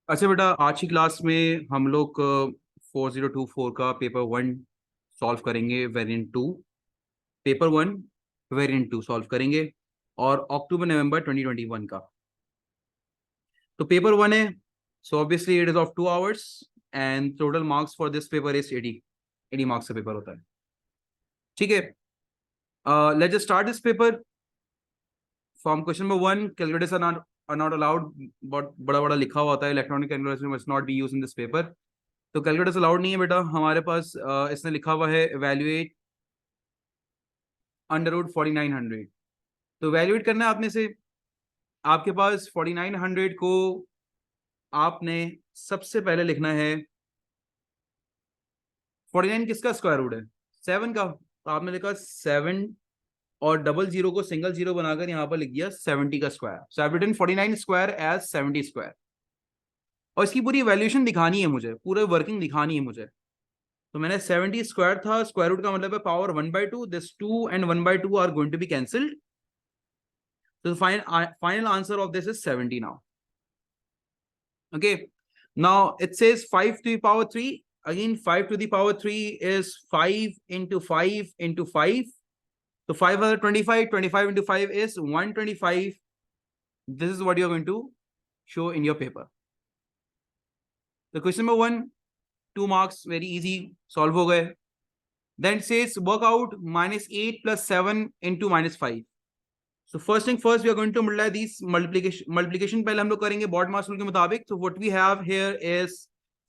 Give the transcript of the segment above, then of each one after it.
अच्छा बेटा, आज की क्लास में हम लोग 4024 का पेपर 1 सॉल्व करेंगे, वेरिएंट 2। पेपर 1 वेरिएंट 2 सॉल्व करेंगे और अक्टूबर नवंबर 2021 का। तो पेपर 1 है, so obviously it is of 2 hours and total marks for this paper is 80 marks का पेपर होता है। ठीक है, let's just start this paper from question number 1। Calculators are not allowed. बहुत बड़ा बड़ा लिखा हुआ होता है, electronic calculator must not be used in this paper. तो कैलकुलेटर्स अलाउड नहीं है बेटा हमारे पास। इसने लिखा हुआ है एवेल्युएट अंडर रूट 4900। तो एवेल्युएट करना है आपने से, आपके पास 4900 को आपने सबसे पहले लिखना है 49 किसका स्क्वायर रूट है, 7 का। तो आपने लिखा 7 और डबल जीरो को सिंगल जीरो बनाकर यहां पर लिख दिया 70 का square. So I have written 49 square as 70 square. और इसकी पूरी वैल्यूएशन दिखानी है मुझे, पूरे वर्किंग दिखानी है मुझे। तो मैंने 70 स्क्वायर था, स्क्वायर रूट का मतलब है power 1/2। This 2 and 1/2 are going to be cancelled. So the final answer of this is 70 now. Okay. Now it says 5 to the power 3. Again, 5 to the power 3 is 5 into 5 into 5. So 5 are 25. 25 into 5 is 125. This is what you're going to show in your paper. The question number 1, 2 marks, very easy. Solve ho gaye. Then it says work out -8 plus 7 into -5. So first thing first, we are going to multiply these multiplication पहले हम लोग करेंगे baud मास rule के मुताबिक। So what we have here is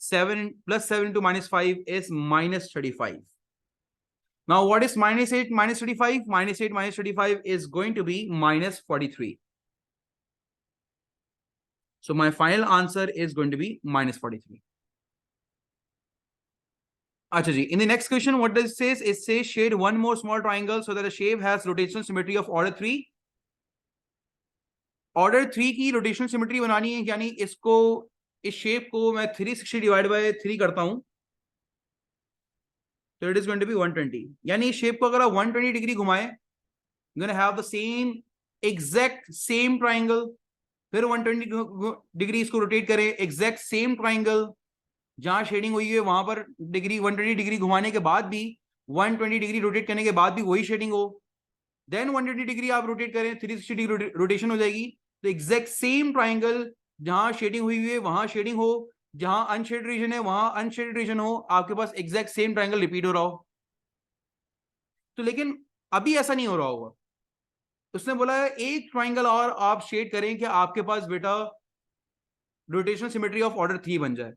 7 plus 7 into -5 is -35. Now what is -8 minus 35? -8 minus 35 is going to be -43. So my final answer is going to be -43. अच्छा जी, in the next question, what does it says? It says shade one more small triangle so that the shape has rotational symmetry of order 3. Order 3 की rotational symmetry बनानी है, यानी इसको, इस shape को मैं 360 divide by 3 करता हूं तो it is going to be 120। यानी इस शेप को अगर आप 120 डिग्री घुमाएं, you gonna have the same exact same triangle. फिर 120 डिग्री इसको रोटेट करें, एग्जैक्ट सेम ट्राइंगल, जहां शेडिंग हुई है वहां पर डिग्री 120 डिग्री घुमाने के बाद भी, 120 डिग्री रोटेट करने के बाद भी वही शेडिंग हो। देन 120 डिग्री आप रोटेट करें, 360 डिग्री रोटेशन हो जाएगी। तो एग्जैक्ट सेम ट्राइंगल, जहां शेडिंग हुई है वहां शेडिंग हो, जहां अनशेडेड रीजन है वहां अनशेडेड रीजन हो, आपके पास एग्जैक्ट सेम ट्राइंगल रिपीट हो रहा हो। तो लेकिन अभी ऐसा नहीं हो रहा होगा। उसने बोला है एक ट्राइंगल और आप शेड करें कि आपके पास बेटा रोटेशनल सिमेट्री ऑफ ऑर्डर 3 बन जाए।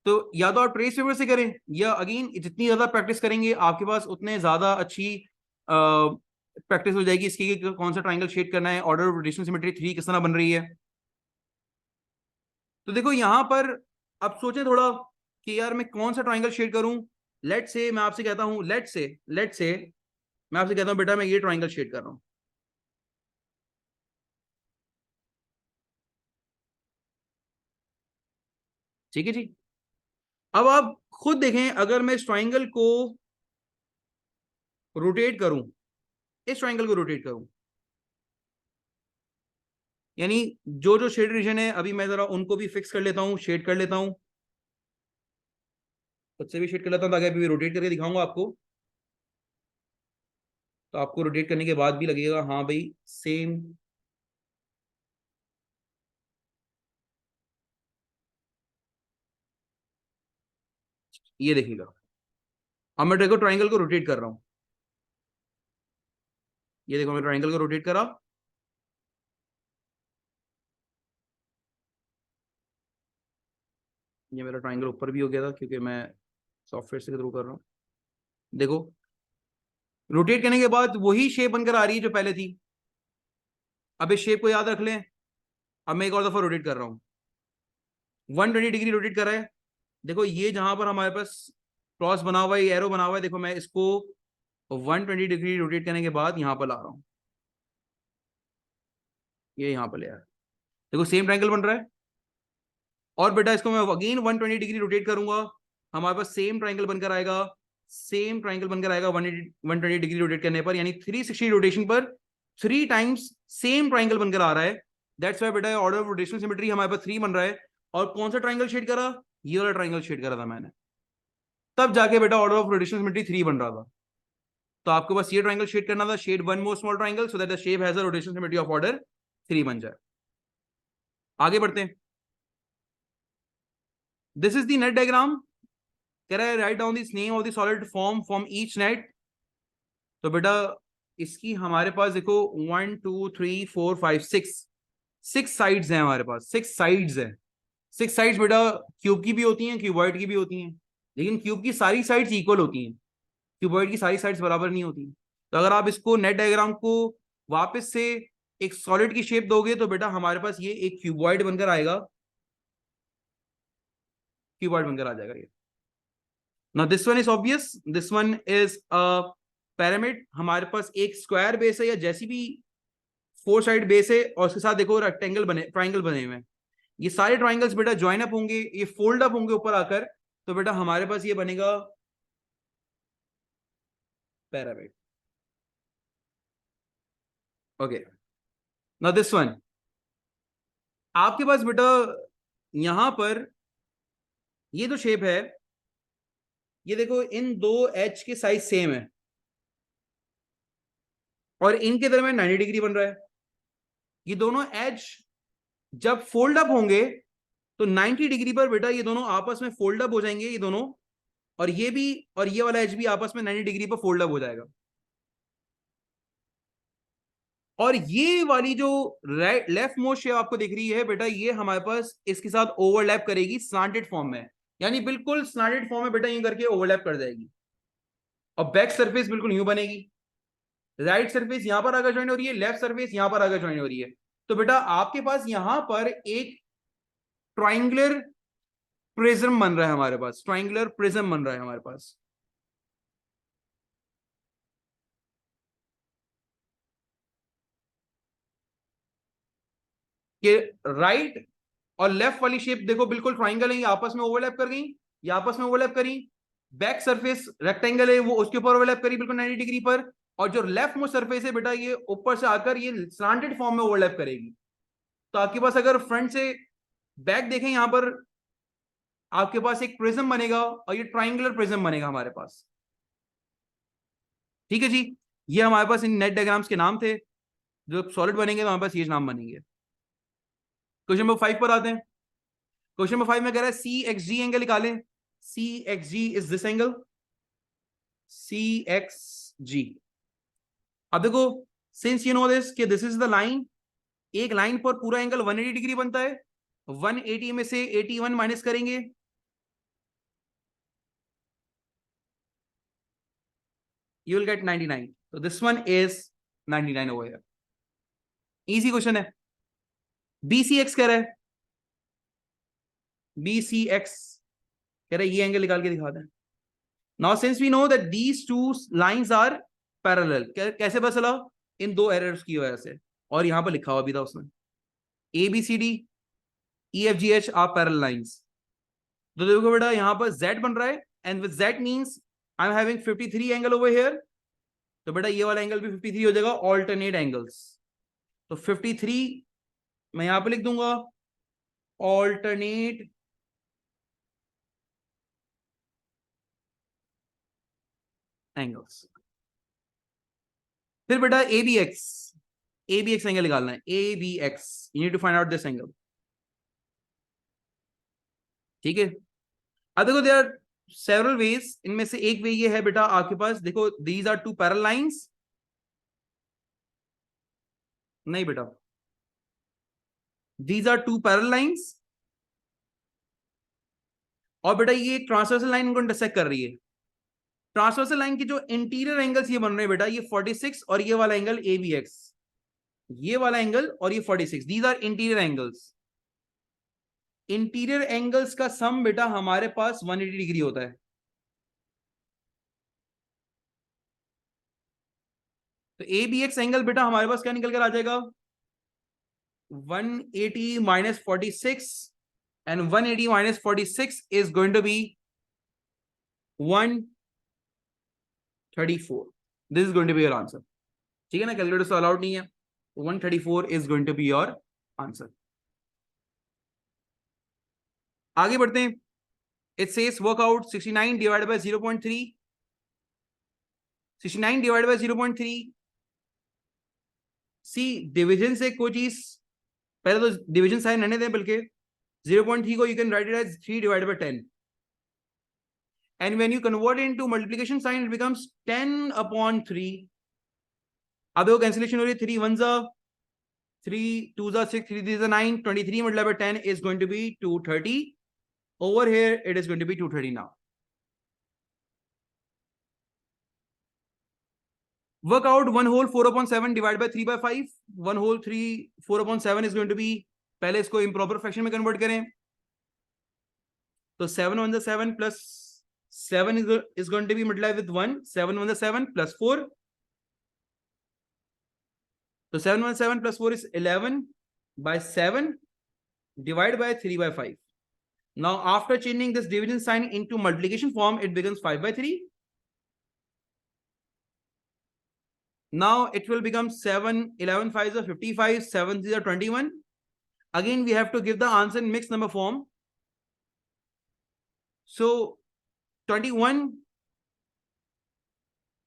तो या तो आप ट्रेस पेपर से करें, या अगेन जितनी ज्यादा प्रैक्टिस करेंगे आपके पास उतने ज्यादा अच्छी प्रैक्टिस हो जाएगी इसकी कि कौन सा ट्राइंगल शेड करना है, ऑर्डर ऑफ रोटेशनल सिमेट्री 3 किस तरह बन रही है। तो देखो यहां पर अब सोचें थोड़ा कि यार मैं कौन सा ट्राइंगल शेड करूं। लेट से मैं आपसे कहता हूं, लेट से मैं आपसे कहता हूं बेटा मैं ये ट्राइंगल शेड कर रहा हूं। ठीक है जी। अब आप खुद देखें, अगर मैं इस ट्राइंगल को रोटेट करूं, इस ट्राइंगल को रोटेट करूं, यानी जो जो शेड रीजन है अभी मैं जरा उनको भी फिक्स कर लेता हूं, शेड कर लेता हूं, खुद से भी शेड कर लेता हूं ताकि अभी रोटेट करके दिखाऊंगा आपको। तो आपको रोटेट करने के बाद भी लगेगा हाँ भाई सेम। ये देखिएगा, अब मैं देखो ट्राइंगल को रोटेट कर रहा हूं। ये देखो मैं ट्राइंगल को रोटेट करा, ये मेरा ट्राइंगल ऊपर भी हो गया था क्योंकि मैं सॉफ्टवेयर से थ्रू कर रहा हूं। देखो रोटेट करने के बाद वही शेप बनकर आ रही है जो पहले थी। अब इस शेप को याद रख लें। अब मैं एक और दफा रोटेट कर रहा हूं, 120 डिग्री रोटेट कर रहा है। देखो ये जहां पर हमारे पास क्रॉस बना हुआ है, एरो बना हुआ है, देखो मैं इसको 120 डिग्री रोटेट करने के बाद यहां पर ला रहा हूं, ये यहां पर ले आया। देखो सेम ट्रायंगल बन रहा है। और बेटा इसको मैं अगेन 120 डिग्री रोटेट करूंगा, हमारे पास सेम ट्रायंगल बनकर आएगा, सेम ट्रायंगल बनकर आएगा 120 डिग्री रोटेट करने पर, यानी 360 रोटेशन पर 3 टाइम्स सेम ट्रायंगल बनकर आ रहा है। दैट्स व्हाई बेटा ऑर्डर ऑफ रोटेशनल सिमेट्री हमारे पास 3 बन रहा है। और कौन सा ट्राइंगल शेड करा, ये वाला ट्राइंगल शेड करा था मैंने, तब जाके बेटा ऑर्डर ऑफ रोटेशनल सिमेट्री 3 बन रहा था। तो आपके पास ये ट्राइंगल शेड करना था, shade one more small triangle so that the shape has a rotational symmetry of order 3 बन जाए। आगे बढ़ते हैं। This is the net diagram, कह रहा है write down this name of the solid form from each net. तो बेटा इसकी हमारे पास देखो 1 2 3 4 5 6 साइड्स हैं हमारे पास, 6 साइड्स हैं। 6 साइड्स बेटा क्यूब की भी होती हैं, क्यूबॉइड की भी होती हैं, लेकिन क्यूब की सारी साइड्स इक्वल होती हैं, क्यूबॉइड की सारी साइड्स बराबर नहीं होती। तो अगर आप इसको नेट डायग्राम को वापस से एक सॉलिड की शेप दोगे तो बेटा हमारे पास ये एक क्यूबॉइड बनकर आएगा, क्यूबॉइड बनकर आ जाएगा ये। Now this one is obvious, this one is a pyramid. हमारे पास एक स्क्वायर बेस है या जैसी भी 4 साइड बेस है, और उसके साथ देखो रेक्टेंगल बने, ट्राइंगल बने हुए हैं। ये सारे ट्राइंगल्स बेटा ज्वाइन अप होंगे, ये फोल्ड अप होंगे ऊपर आकर, तो बेटा हमारे पास ये बनेगा pyramid. Okay, now this one आपके पास बेटा यहां पर ये जो शेप है, ये देखो इन दो एच के साइज सेम है और इनके दरमियान 90 डिग्री बन रहा है। ये दोनों एज जब फोल्ड अप होंगे तो 90 डिग्री पर बेटा ये दोनों आपस में फोल्ड अप हो जाएंगे, ये दोनों, और ये भी और ये वाला एज भी आपस में 90 डिग्री पर फोल्ड अप हो जाएगा। और ये वाली जो लेफ्ट मोस्ट शेप आपको दिख रही है बेटा, ये हमारे पास इसके साथ ओवरलैप करेगी स्लांटेड फॉर्म में, यानी बिल्कुल स्लांटेड फॉर्म में बेटा यूं करके ओवरलैप कर जाएगी। और बैक सरफेस बिल्कुल यूं बनेगी, राइट सरफेस यहां पर आकर ज्वाइन हो रही है, लेफ्ट सरफेस यहां पर आकर ज्वाइन हो रही है। तो बेटा आपके पास यहां पर एक ट्राइंगुलर प्रिज्म बन रहा है हमारे पास, ट्राइंगुलर प्रिज्म बन रहा है हमारे पास। कि राइट और लेफ्ट वाली शेप देखो बिल्कुल ट्राइंगल है, ये आपस में ओवरलैप कर गई, ये आपस में ओवरलैप करी। बैक सरफेस रेक्टेंगल है, वो उसके ऊपर ओवरलैप करी बिल्कुल 90 डिग्री पर। और जो लेफ्ट मोस्ट सरफेस है बेटा, ये ऊपर से आकर ये स्लांटेड फॉर्म में ओवरलैप करेगी। तो आपके पास अगर फ्रंट से बैक देखें, यहां पर आपके पास एक प्रिज्म बनेगा और ये ट्राइंगुलर प्रिज्म बनेगा हमारे पास। ठीक है जी, ये हमारे पास इन नेट डायग्राम्स के नाम थे। जो सॉलिड बनेंगे तो हमारे पास ये नाम बनेंगे। क्वेश्चन नंबर 5 पर आते हैं। क्वेश्चन नंबर 5 में कह रहा है सी एक्स जी एंगल निकालें। C X G is this angle, C X G. अब देखो, सिंस यू नो दिस कि दिस इज द लाइन, एक लाइन पर पूरा एंगल 180 डिग्री बनता है। 180 में से 81 माइनस करेंगे, you will get 99. So this one is 99 over here. Easy question है। BCX कह रहा है, BCX कह रहा है ये एंगल निकाल के दिखा दें। Now since we know that these two lines are parallel, कैसे पता चला? इन दो एरर्स की वजह से, और यहां पर लिखा हुआ भी था उसने, ABCD EFGH are parallel lines. तो देखो बेटा यहां पर Z बन रहा है, and with Z means I am having 53 angle over here. तो बेटा ये वाला एंगल भी 53 हो जाएगा, ऑल्टरनेट एंगल्स। तो 53 मैं यहां पे लिख दूंगा, ऑल्टरनेट एंगल्स। फिर बेटा ABX एंगल निकालना है, ABX you need to find out this angle. ठीक है, अब देखो देयर आर सेवरल वेज, इनमें से एक वे ये है बेटा आपके पास, देखो these are two parallel lines. नहीं बेटा, these are two parallel lines, और बेटा ये ट्रांसवर्सल लाइन इनको इंटरसेक्ट कर रही है। ट्रांसवर्सल लाइन की जो इंटीरियर एंगल्स ये बन रहे हैं बेटा, ये 46 और ये वाला एंगल ABX, ये वाला एंगल और ये 46, these are interior angles. Interior angles का सम बेटा हमारे पास 180 डिग्री होता है। तो ABX एंगल बेटा हमारे पास क्या निकल कर आ जाएगा, 180 minus 46, and 180 minus 46 is going to be 134. This is going to be your answer. ठीक है ना, कैलकुलेटर तो अलाउड नहीं है। 134 is going to be your answer. आगे बढ़ते हैं। It says work out 69 divided by 0.3, 69 divided by 0.3। सी डिवीजन से कोई चीज, पहले तो डिवीजन साइन रहने दें, बल्कि 0.3 को you can write it as 3 divided by 10, and when you convert it into multiplication sign it becomes 10 upon 3। अब देखो कैंसिलेशन हो रही है, 3 1s are 3 2s are 6 3 3s are 9, 23 multiplied by 10 is going to be 230। over here it is going to be 230 now। work out 1 whole 4 upon 7 divided by 3 by 5। 1 whole 3 4 upon 7 is going to be, पहले इसको improper fraction में convert करें, तो 7 1s are 7 plus 7 is going to be multiplied with 1, 7 1s are 7 plus 4, so 7 1 7 plus 4 is 11 by 7 divided by 3 by 5। now after changing this division sign into multiplication form it becomes 5 by 3। now it will become 7 11 5s are 55, 7 3s are 21। again we have to give the answer in mixed number form, so 21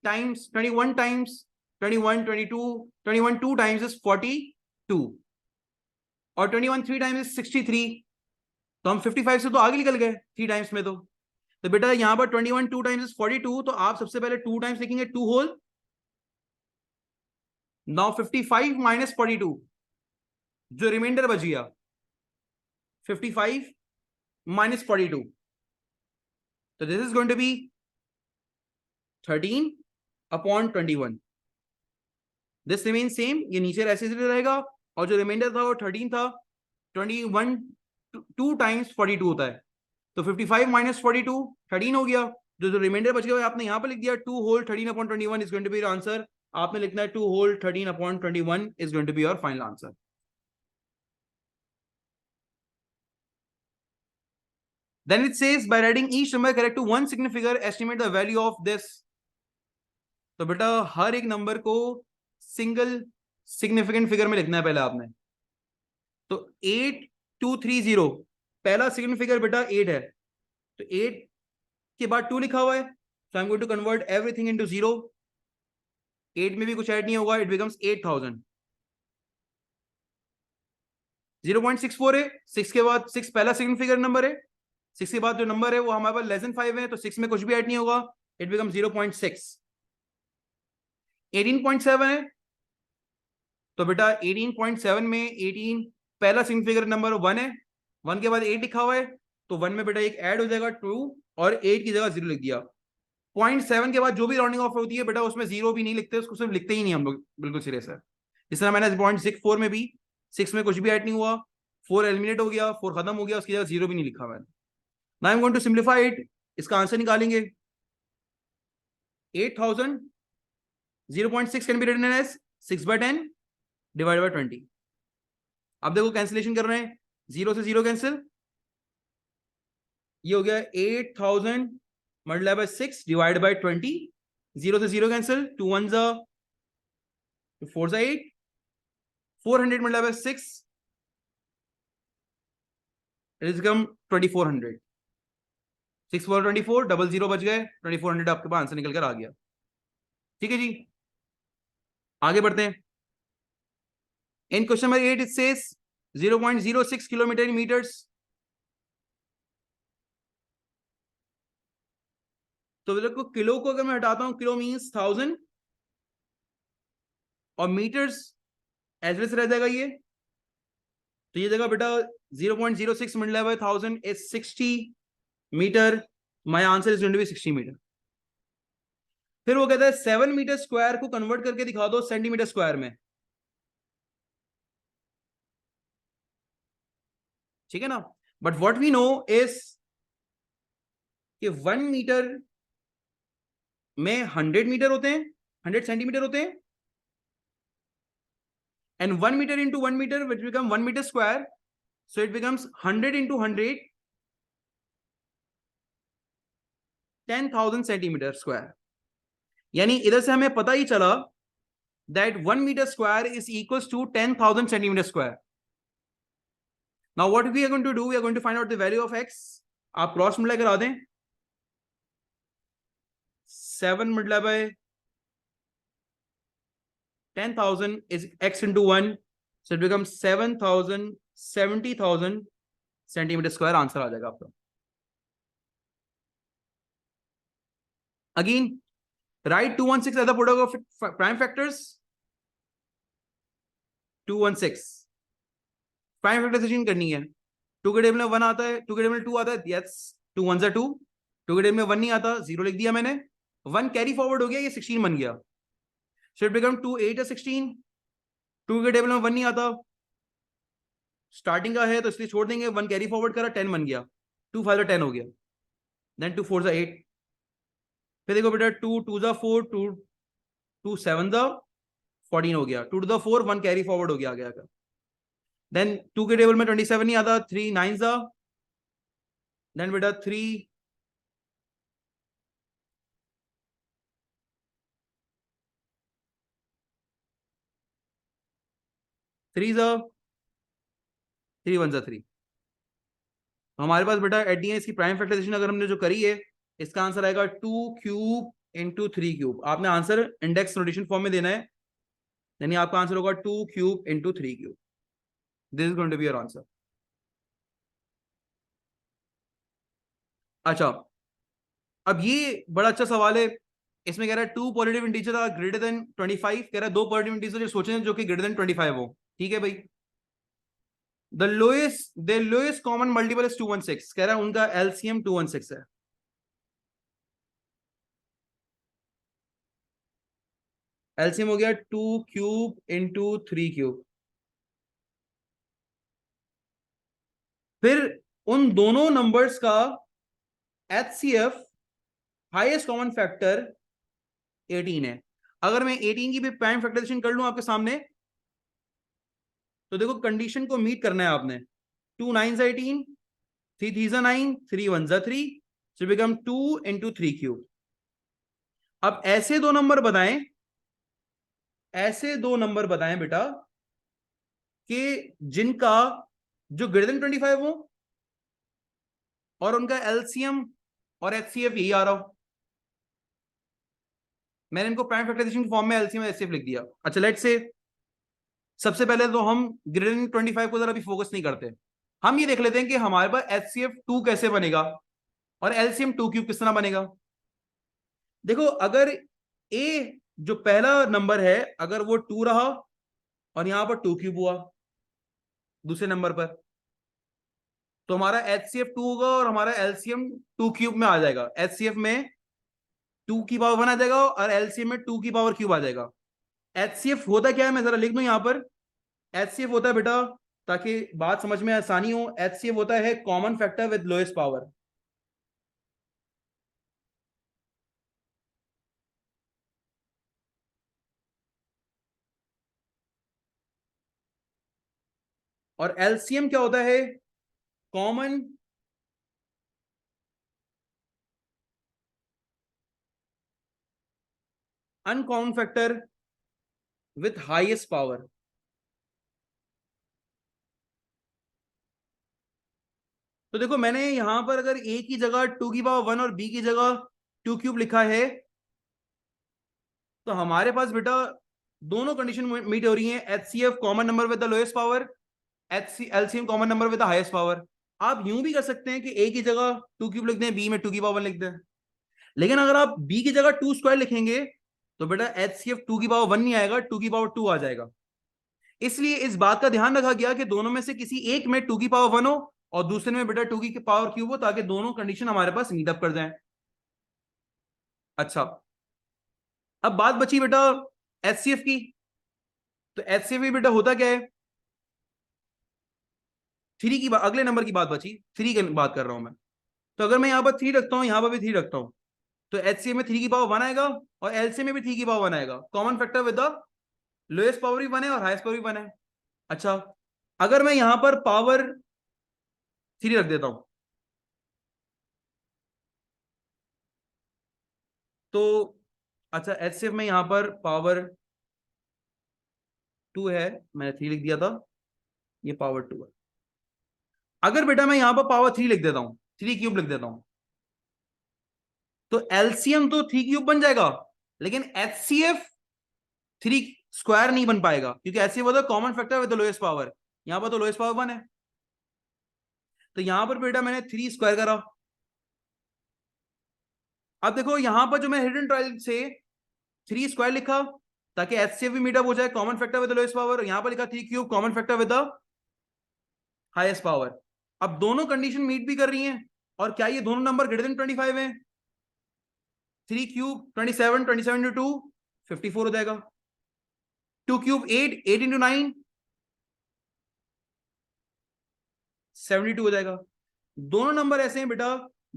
times 21 times 21 22 21 2 times is 42 और 21 3 times is 63। तो हम 55 से तो आगे निकल गए 3 times में। तो बेटा यहां पर 21 2 टाइम्स इज 42, तो आप सबसे पहले 2 टाइम्स लिखेंगे 2 होल। नाउ 55 माइनस 42, जो रिमाइंडर बच गया 55 माइनस 42, तो this is going to be 13 upon 21। This remain same, ये नीचे ऐसे रहेगा, और जो रिमाइंडर था वो 13 था। 21 2 टाइम्स 42 होता है, तो 55 माइनस 42 13 हो गया। जो रिमाइंडर बच गया आपने यहां पर लिख दिया 2 whole 13 upon 21 is going to be your answer. आपने लिखना है 2 whole 13 upon 21 is going to be your final answer. Then it says by writing each number correct to one significant figure estimate the value of this। तो बेटा हर एक number को single significant figure में लिखना है पहले आपने। तो 8230 पहला सिग्निफिकेंट फिगर बेटा 8 है, तो 8 के बाद 2 लिखा हुआ है, so I'm going to convert everything into 0। 8 में भी कुछ ऐड नहीं होगा, it becomes 8000। 0.64 है, 6 के बाद 6 पहला सिग्निफिकेंट नंबर है, 6 के बाद जो नंबर है वो हमारे पास लेस देन 5 है, तो 6 में कुछ भी ऐड नहीं होगा, it becomes 0.6। 18.7 है, तो बेटा 18.7 में 18 पहला सिग्निफिकेंट नंबर 1 है, 1 के बाद 8 लिखा हुआ है, तो 1 में बेटा एक ऐड हो जाएगा 2 और 8 की जगह 0 लिख दिया। 0.7 के बाद जो भी राउंडिंग ऑफ होती है बेटा उसमें 0 भी नहीं लिखते, उसको सिर्फ लिखते ही नहीं हम लोग बिल्कुल सिरे से। इस तरह मैंने 0.64 में भी 6 में कुछ भी ऐड नहीं हुआ, 4 एलिमिनेट हो गया, 4 खत्म हो गया, उसकी जगह 0 भी नहीं लिखा मैंने। Now I am going to simplify it, इसका आंसर निकालेंगे। 8000 0.6 can be written as 6/10 divided by 20। अब देखो कैंसिलेशन कर रहे हैं, 0 से 0 कैंसिल, ये हो गया 8000 मल्टीप्लाई बाय 6 डिवाइड बाय 20। 0 से 0 cancel, 2 1s are 2 4s are 8, 400 multiply by 6 it is become 2400। 6 4 24, double 0 बच गए, 2400 आपके पास आंसर निकल कर आ गया। ठीक है जी, आगे बढ़ते हैं। In question number 8 it says 0.06 kilometre in metres. तो देखो किलो को अगर मैं हटाता हूं, किलो मींस 1000 और मीटर्स एवरेज रह जाएगा ये, तो ये जगह बेटा 0.06 multiply by 1000 is 60 metre. My answer is going to be 60 metre. फिर वो कहता है 7 मीटर स्क्वायर को कन्वर्ट करके दिखा दो सेंटीमीटर स्क्वायर में। ठीक है ना, but what we know is कि 1 मीटर में 100 मीटर होते हैं, 100 सेंटीमीटर होते हैं, and 1 meter into 1 meter which become 1 meter square, so it becomes 100 into 100 10,000 centimetre square. यानी इधर से हमें पता ही चला that 1 meter square is equals to 10,000 centimetre square. Now what we are going to do, we are going to find out the value of x. आप cross multiply करा दें. 7 multiply by 10,000 is x into 1, so it becomes 7,000 70,000 centimetre square. Answer आ जाएगा आपका. Again write 216 as the product of prime factors. 216 prime factorisation करनी है. 2 के table में 1 आता है, 2 के टेबल में 2 आता है. यस, 2 1 2. 2 के टेबल में 1 नहीं आता, 0 लिख दिया मैंने. 1 कैरी फॉरवर्ड हो गया, ये 16 बन गया. So it become 2 8 16. 2 के टेबल में 1 नहीं आता, स्टार्टिंग का है तो इसलिए छोड़ देंगे. 1 कैरी फॉरवर्ड करा, 10 बन गया. 2 5 10 हो गया. देन 2 4 8. फिर देखो बेटा 2 2 4, 2 2 7 14 हो गया. 2 to the 4, 1 कैरी फॉरवर्ड हो गया आगे आकर. देन 2 के टेबल में 27 नहीं आता, 3 9 देन बेटा 3 3 3 1 3. हमारे पास बेटा एट दी है इसकी प्राइम फैक्टराइजेशन अगर हमने जो करी है, इसका आंसर आएगा 2 क्यूब इंटू 3 क्यूब. आपने आंसर इंडेक्स नोटेशन फॉर्म में देना है, यानी आपका आंसर होगा 2 cube into 3 cube. This is going to be your answer. अच्छा, अब ये बड़ा अच्छा सवाल है. इसमें कह रहा है 2 positive integer are greater than 25. कह रहा है 2 पॉजिटिव इंटीजर जो सोचे जो कि ग्रेटर देन 25 हो. ठीक है भाई. the lowest common multiple is 216. कह रहा है उनका एलसीएम 216 है. एलसीएम हो गया 2 क्यूब इंटू 3 क्यूब. फिर उन दोनों नंबर्स का एचसीएफ हाईएस्ट कॉमन फैक्टर 18 है. अगर मैं 18 की भी प्राइम फैक्टराइजेशन कर लूं आपके सामने, तो देखो कंडीशन को मीट करना है आपने. 2 9 18, 3 3 9, 3 1 3, सो बिकम 2 इंटू 3 क्यूब. अब ऐसे दो नंबर बताएं, ऐसे दो नंबर बताएं बेटा कि जिनका जो ग्रेटर देन 25 हो और उनका एलसीएम और एचसीएफ यही आ रहा हो. मैंने इनको प्राइम फैक्टराइजेशन फॉर्म में एलसीएम और एचसीएफ लिख दिया. अच्छा, लेट्स से सबसे पहले तो हम ग्रेटर देन 25 को जरा भी फोकस नहीं करते. हम ये देख लेते हैं कि हमारे पास एचसीएफ 2 कैसे बनेगा और एलसीएम 2 क्यूब किस तरह बनेगा. देखो, अगर ए जो पहला नंबर है अगर वो 2 रहा और यहां पर 2 क्यूब हुआ दूसरे नंबर पर, तो हमारा एचसीएफ 2 होगा और हमारा एलसीएम 2 क्यूब में आ जाएगा. एचसीएफ में 2 की पावर 1 आ जाएगा और एलसीएम में 2 की पावर क्यूब आ जाएगा. एचसीएफ होता क्या है, मैं जरा लिख दूं यहां पर. एचसीएफ होता है बेटा, ताकि बात समझ में आसानी हो, एचसीएफ होता है common factor with lowest power. और एलसीएम क्या होता है, common uncommon factor with highest power. तो देखो, मैंने यहां पर अगर ए की जगह 2 की पावर 1 और बी की जगह 2 क्यूब लिखा है, तो हमारे पास बेटा दोनों कंडीशन मीट हो रही हैं. HCF common number with the lowest power, LCM common number with the highest power. आप यूं भी कर सकते हैं कि ए की जगह 2 क्यूब लिख दें, बी में 2 की पावर लिख दें. लेकिन अगर आप बी की जगह 2 स्क्वायर लिखेंगे तो बेटा एचसीएफ 2 की पावर 1 नहीं आएगा, 2 की पावर 2 आ जाएगा. इसलिए इस बात का ध्यान रखा गया कि दोनों में से किसी एक में 2 की पावर 1 हो और दूसरे में बेटा 2 की पावर क्यूब हो, ताकि दोनों कंडीशन हमारे पास मीटअप कर जाएं. अच्छा, अब बात बची बेटा एचसीएफ की. तो एचसीएफ भी बेटा होता क्या है, 3 की अगले नंबर की बात बची, 3 की बात कर रहा हूं मैं. तो अगर मैं यहां पर 3 रखता हूं, यहां पर भी 3 रखता हूं, तो एचसीएफ में 3 की पावर 1 आएगा और एलसीएम में भी 3 की पावर 1 आएगा. Common factor with the lowest power भी 1 है और हाईएस्ट पावर भी 1 है. अच्छा, अगर मैं यहां पर पावर 3 रख देता हूं, तो अच्छा एचसीएफ में यहां पर पावर 2 है, मैंने 3 लिख दिया था, ये पावर 2 है. अगर बेटा मैं यहां पर पावर 3 लिख देता हूं, 3 क्यूब लिख देता हूं, तो एलसीएम तो 3 क्यूब बन जाएगा, लेकिन एचसीएफ 3 स्क्वायर नहीं बन पाएगा, क्योंकि एचसीएफ होता है common factor with the lowest power, यहां पर तो लोएस्ट पावर 1 है। तो यहां पर बेटा मैंने 3 स्क्वायर करा। अब देखो यहां पर जो मैं हिडन ट्रायल से 3 स्क्वायर लिखा ताकि एचसीएफ भी मीटअप हो जाए, common factor with the lowest power, यहां पर लिखा 3 cube common factor with the highest power. अब दोनों कंडीशन मीट भी कर रही हैं, और क्या ये दोनों नंबर ग्रेटर देन 25 है? 3 क्यूब 27, 27 इंटू 2 54 हो जाएगा। 2 क्यूब 8, 8 इंटू 9 72 हो जाएगा। दोनों नंबर ऐसे हैं बेटा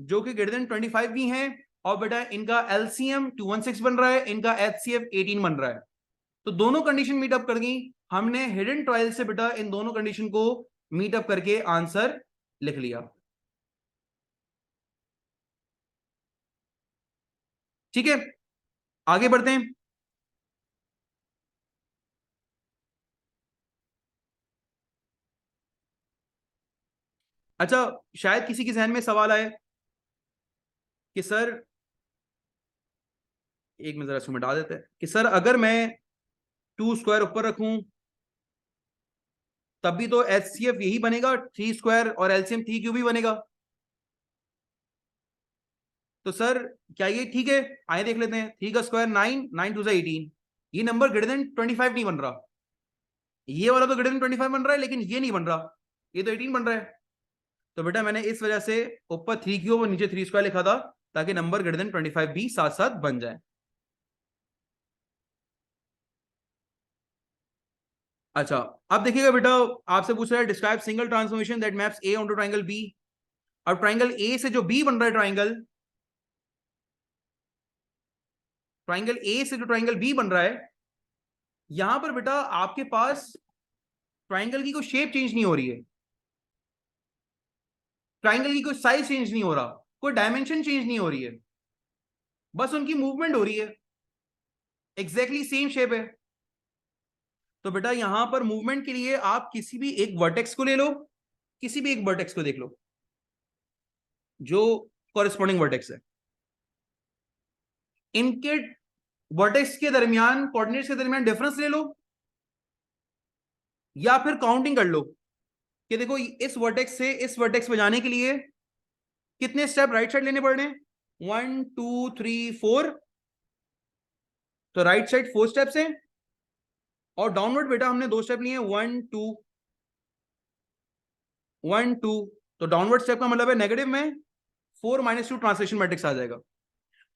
जो कि ग्रेटर देन 25 भी हैं, और बेटा इनका एलसीएम 216 बन रहा है, इनका एचसीएफ 18 बन रहा है। तो दोनों कंडीशन मीटअप कर गई। हमने हिडन ट्रायल से बेटा इन दोनों कंडीशन को मीटअप करके आंसर लिख लिया। ठीक है, आगे बढ़ते हैं। अच्छा, शायद किसी के जहन में सवाल आए कि सर, एक मिनट जरा इसको मिटा देते हैं, कि सर अगर मैं 2 स्क्वायर ऊपर रखूं तब भी तो एचसीएफ यही बनेगा 3 स्क्वायर, और एलसीएम 3 क्यूब ही बनेगा। तो सर क्या ये ठीक है? आए देख लेते हैं। 3 का स्क्वायर 9, 9 टू 18, ये नंबर ग्रेटर देन 25 नहीं बन रहा। ये वाला तो ग्रेटर देन 25 बन रहा है, लेकिन ये नहीं बन रहा, ये तो 18 बन रहा है। तो बेटा मैंने इस वजह से ऊपर 3 क्यूब और नीचे 3 स्क्वायर लिखा था, ताकि नंबर ग्रेटर देन 25 भी साथ साथ बन जाए। अच्छा, अब देखिएगा बेटा, आपसे पूछ रहा है describe single transformation that maps A onto triangle B. और ट्रायंगल ए से जो बी बन रहा है, ट्रायंगल ए से जो ट्रायंगल बी बन रहा है, यहां पर बेटा आपके पास ट्रायंगल की कोई शेप चेंज नहीं हो रही है, ट्रायंगल की कोई साइज चेंज नहीं हो रहा, कोई डायमेंशन चेंज नहीं हो रही है, बस उनकी मूवमेंट हो रही है, एग्जैक्टली सेम शेप है। तो बेटा यहां पर मूवमेंट के लिए आप किसी भी एक वर्टेक्स को ले लो, किसी भी एक वर्टेक्स को देख लो जो कॉरेस्पॉन्डिंग वर्टेक्स है, इनके वर्टेक्स के दरमियान, कोऑर्डिनेट्स के दरमियान डिफरेंस ले लो, या फिर काउंटिंग कर लो कि देखो इस वर्टेक्स से इस वर्टेक्स पे जाने के लिए कितने स्टेप राइट साइड लेने पड़ रहे हैं, 1 2 3 4। तो राइट साइड 4 स्टेप्स हैं, और डाउनवर्ड बेटा हमने 2 स्टेप लिए, 1 2 1 2। तो डाउनवर्ड स्टेप का मतलब है नेगेटिव में 4 -2 ट्रांसलेशन मैट्रिक्स आ जाएगा।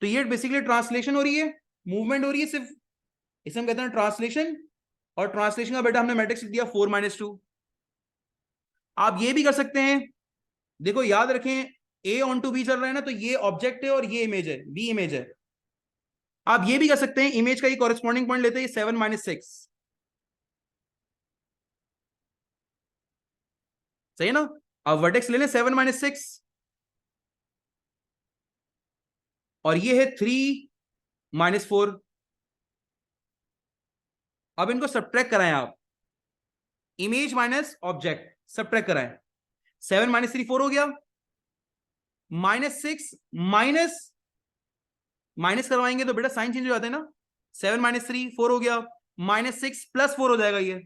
तो ये बेसिकली ट्रांसलेशन हो रही है, मूवमेंट हो रही है सिर्फ, इसे हम कहते हैं ट्रांसलेशन। और ट्रांसलेशन का बेटा हमने मैट्रिक्स लिख दिया 4 -2। आप ये भी कर सकते हैं, देखो याद रखें, ए ऑन टू बी चल रहा है ना, तो ये ऑब्जेक्ट है और ये इमेज है, बी इमेज है। आप ये भी कर सकते हैं, इमेज का ये कॉरेस्पॉन्डिंग पॉइंट लेते हैं 7 -6, सही है ना? अब वर्टेक्स ले लें 7 -6, और ये है 3 -4। अब इनको सब्ट्रैक्ट कराएं आप, इमेज माइनस ऑब्जेक्ट सब्ट्रैक्ट कराएं, 7 -3 4 हो गया, -6 माइनस, माइनस करवाएंगे तो बेटा साइन चेंज हो जाता है ना, 7 -3 4 हो गया, -6 +4 हो जाएगा ये,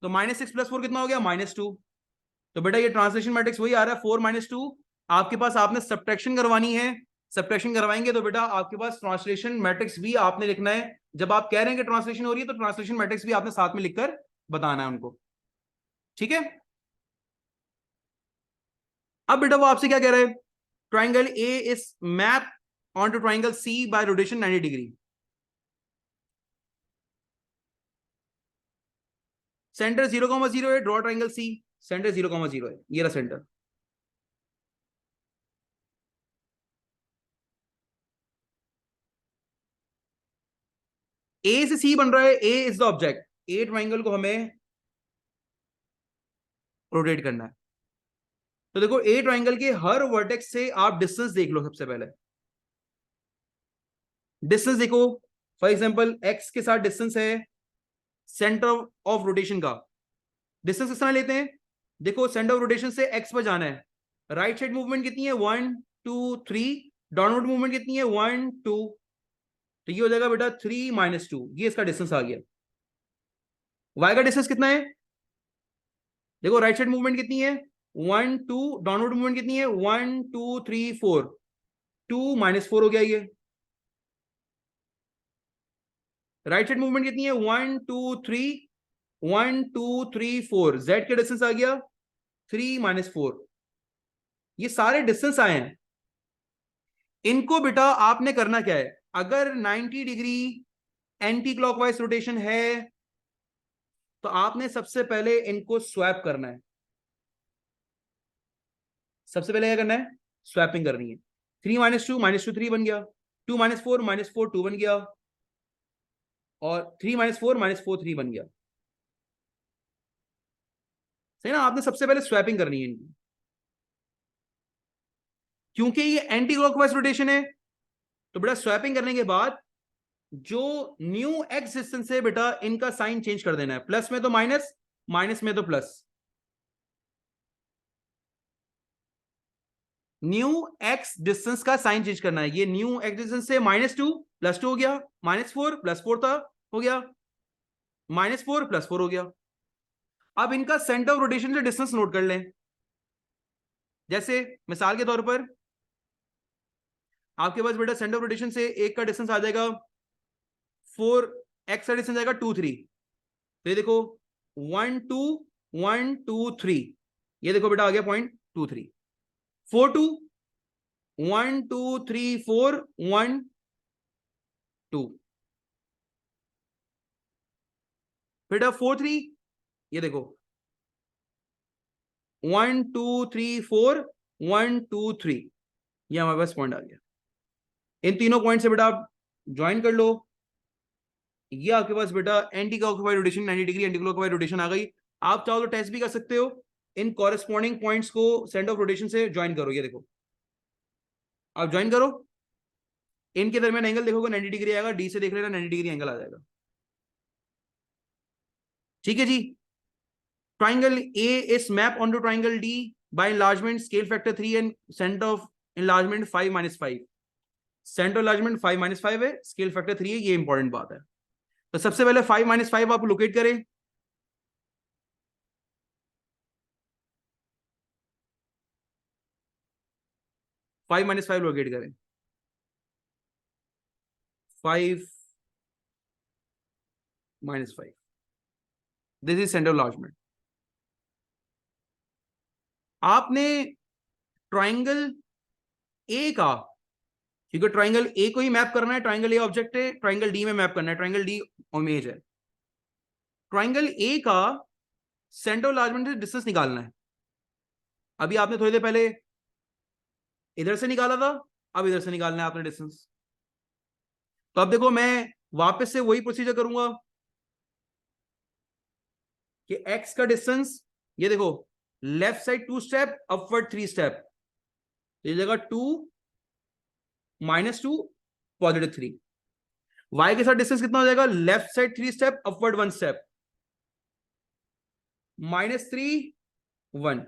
तो -6 +4 कितना हो गया, -2। तो बेटा ये ट्रांसलेशन मैट्रिक्स वही आ रहा है 4 -2। आपके पास आपने सब्ट्रैक्शन करवानी है, सब्ट्रैक्शन करवाएंगे तो बेटा आपके पास ट्रांसलेशन मैट्रिक्स भी आपने लिखना है। जब आप कह रहे हैं कि ट्रांसलेशन हो रही है, तो ट्रांसलेशन मैट्रिक्स भी आपने साथ में लिखकर बताना है उनको, ठीक है? अब बेटा वो आपसे क्या कह रहा है, triangle A is map on to triangle C by rotation 90 degree. Centre 0,0 है, ड्रॉ ट्राइंगल सी, सेंटर 0,0 है, ये रहा सेंटर। ए से सी बन रहा है, A is the object, A triangle को हमें रोटेट करना है। तो देखो ए ट्राइंगल के हर वर्टेक्स से आप डिस्टेंस देख लो सबसे पहले, डिस्टेंस देखो। फॉर एग्जांपल एक्स के साथ डिस्टेंस है सेंटर ऑफ रोटेशन का, डिस्टेंस किस तरह लेते हैं, देखो सेंटर ऑफ रोटेशन से एक्स पर जाना है, राइट साइड मूवमेंट कितनी है 1 2 3, डाउनवर्ड मूवमेंट कितनी है 1 2, तो ये हो जाएगा बेटा 3 - 2, ये इसका डिस्टेंस आ गया। वाई का डिस्टेंस कितना है, देखो राइट साइड मूवमेंट कितनी है 1 2, डाउनवर्ड मूवमेंट कितनी है 1 2 3 4, 2 - 4 हो गया ये। राइट साइड मूवमेंट कितनी है 1 2 3, 1 2 3 4, जेड का डिस्टेंस आ गया 3 - 4। ये सारे डिस्टेंस आए हैं, इनको बेटा आपने करना क्या है, अगर 90 डिग्री एंटी क्लॉकवाइज रोटेशन है तो आपने सबसे पहले इनको स्वैप करना है। सबसे पहले क्या करना है, स्वैपिंग करनी है। 3 - 2 - 2 3 बन गया, 2 - 4 - 4 2 बन गया, और 3 - 4 - 4 3 बन गया। सही ना, आपने सबसे पहले स्वैपिंग करनी है इनकी, क्योंकि ये एंटी क्लॉकवाइज रोटेशन है। तो बेटा स्वैपिंग करने के बाद जो न्यू एक्स डिस्टेंस है बेटा इनका साइन चेंज कर देना है, प्लस में तो माइनस, माइनस में तो प्लस। न्यू एक्स डिस्टेंस का साइन चेंज करना है, ये न्यू एक्स डिस्टेंस से -2 +2 हो गया, -4 +4 था हो गया, -4 +4 हो गया। अब इनका सेंटर ऑफ रोटेशन से डिस्टेंस नोट कर लें। जैसे मिसाल के तौर पर आपके पास बेटा सेंटर ऑफ रोटेशन से एक का डिस्टेंस आ जाएगा 4, एक्स का डिस्टेंस आएगा 2 3, तो ये देखो 1 2 1 2 3, ये देखो बेटा आ गया पॉइंट 2 3, 4 2 1 2 3 4 1 2, बेटा 4 3, ये देखो 1 2 3 4 1 2 3, ये हमारे पास पॉइंट आ गया। इन तीनों पॉइंट से बेटा आप ज्वाइन कर लो, ये आपके पास बेटा anti clockwise rotation 90 degree anti clockwise rotation आ गई। आप चाहो तो टेस्ट भी कर सकते हो, इन कॉरेस्पॉन्डिंग पॉइंट्स को सेंटर ऑफ रोटेशन से ज्वाइन करो, ये देखो आप ज्वाइन करो, इनके दरमियान एंगल देखोगे 90 डिग्री आएगा, डी से देख लेना 90 डिग्री एंगल आ जाएगा। ठीक है जी, triangle A is map on to triangle D by enlargement scale factor 3 and centre of enlargement 5 - 5, centre enlargement 5 - 5 है, स्केल फैक्टर 3 है, ये इंपॉर्टेंट बात है। तो सबसे पहले 5 - 5 आप लोकेट करें, 5 - 5 लोकेट करें, 5 - 5, दिस इज सेंटर enlargement। आपने ट्राइंगल ए का, क्योंकि ट्राइंगल ए को ही मैप करना है, ट्राइंगल ए ऑब्जेक्ट है, ट्राइंगल डी में मैप करना है, ट्राइंगल डी इमेज है, ट्राइंगल ए का सेंटर enlargement से डिस्टेंस निकालना है। अभी आपने थोड़ी देर पहले इधर से निकाला था, अब इधर से निकालना है आपने डिस्टेंस। तो अब देखो मैं वापस से वही प्रोसीजर करूंगा कि x का डिस्टेंस, ये देखो left side 2 step, upward 3 step, ये जगह 2 -2 +3। y के साथ डिस्टेंस कितना हो जाएगा, left side 3 step, upward 1 step, -3 1,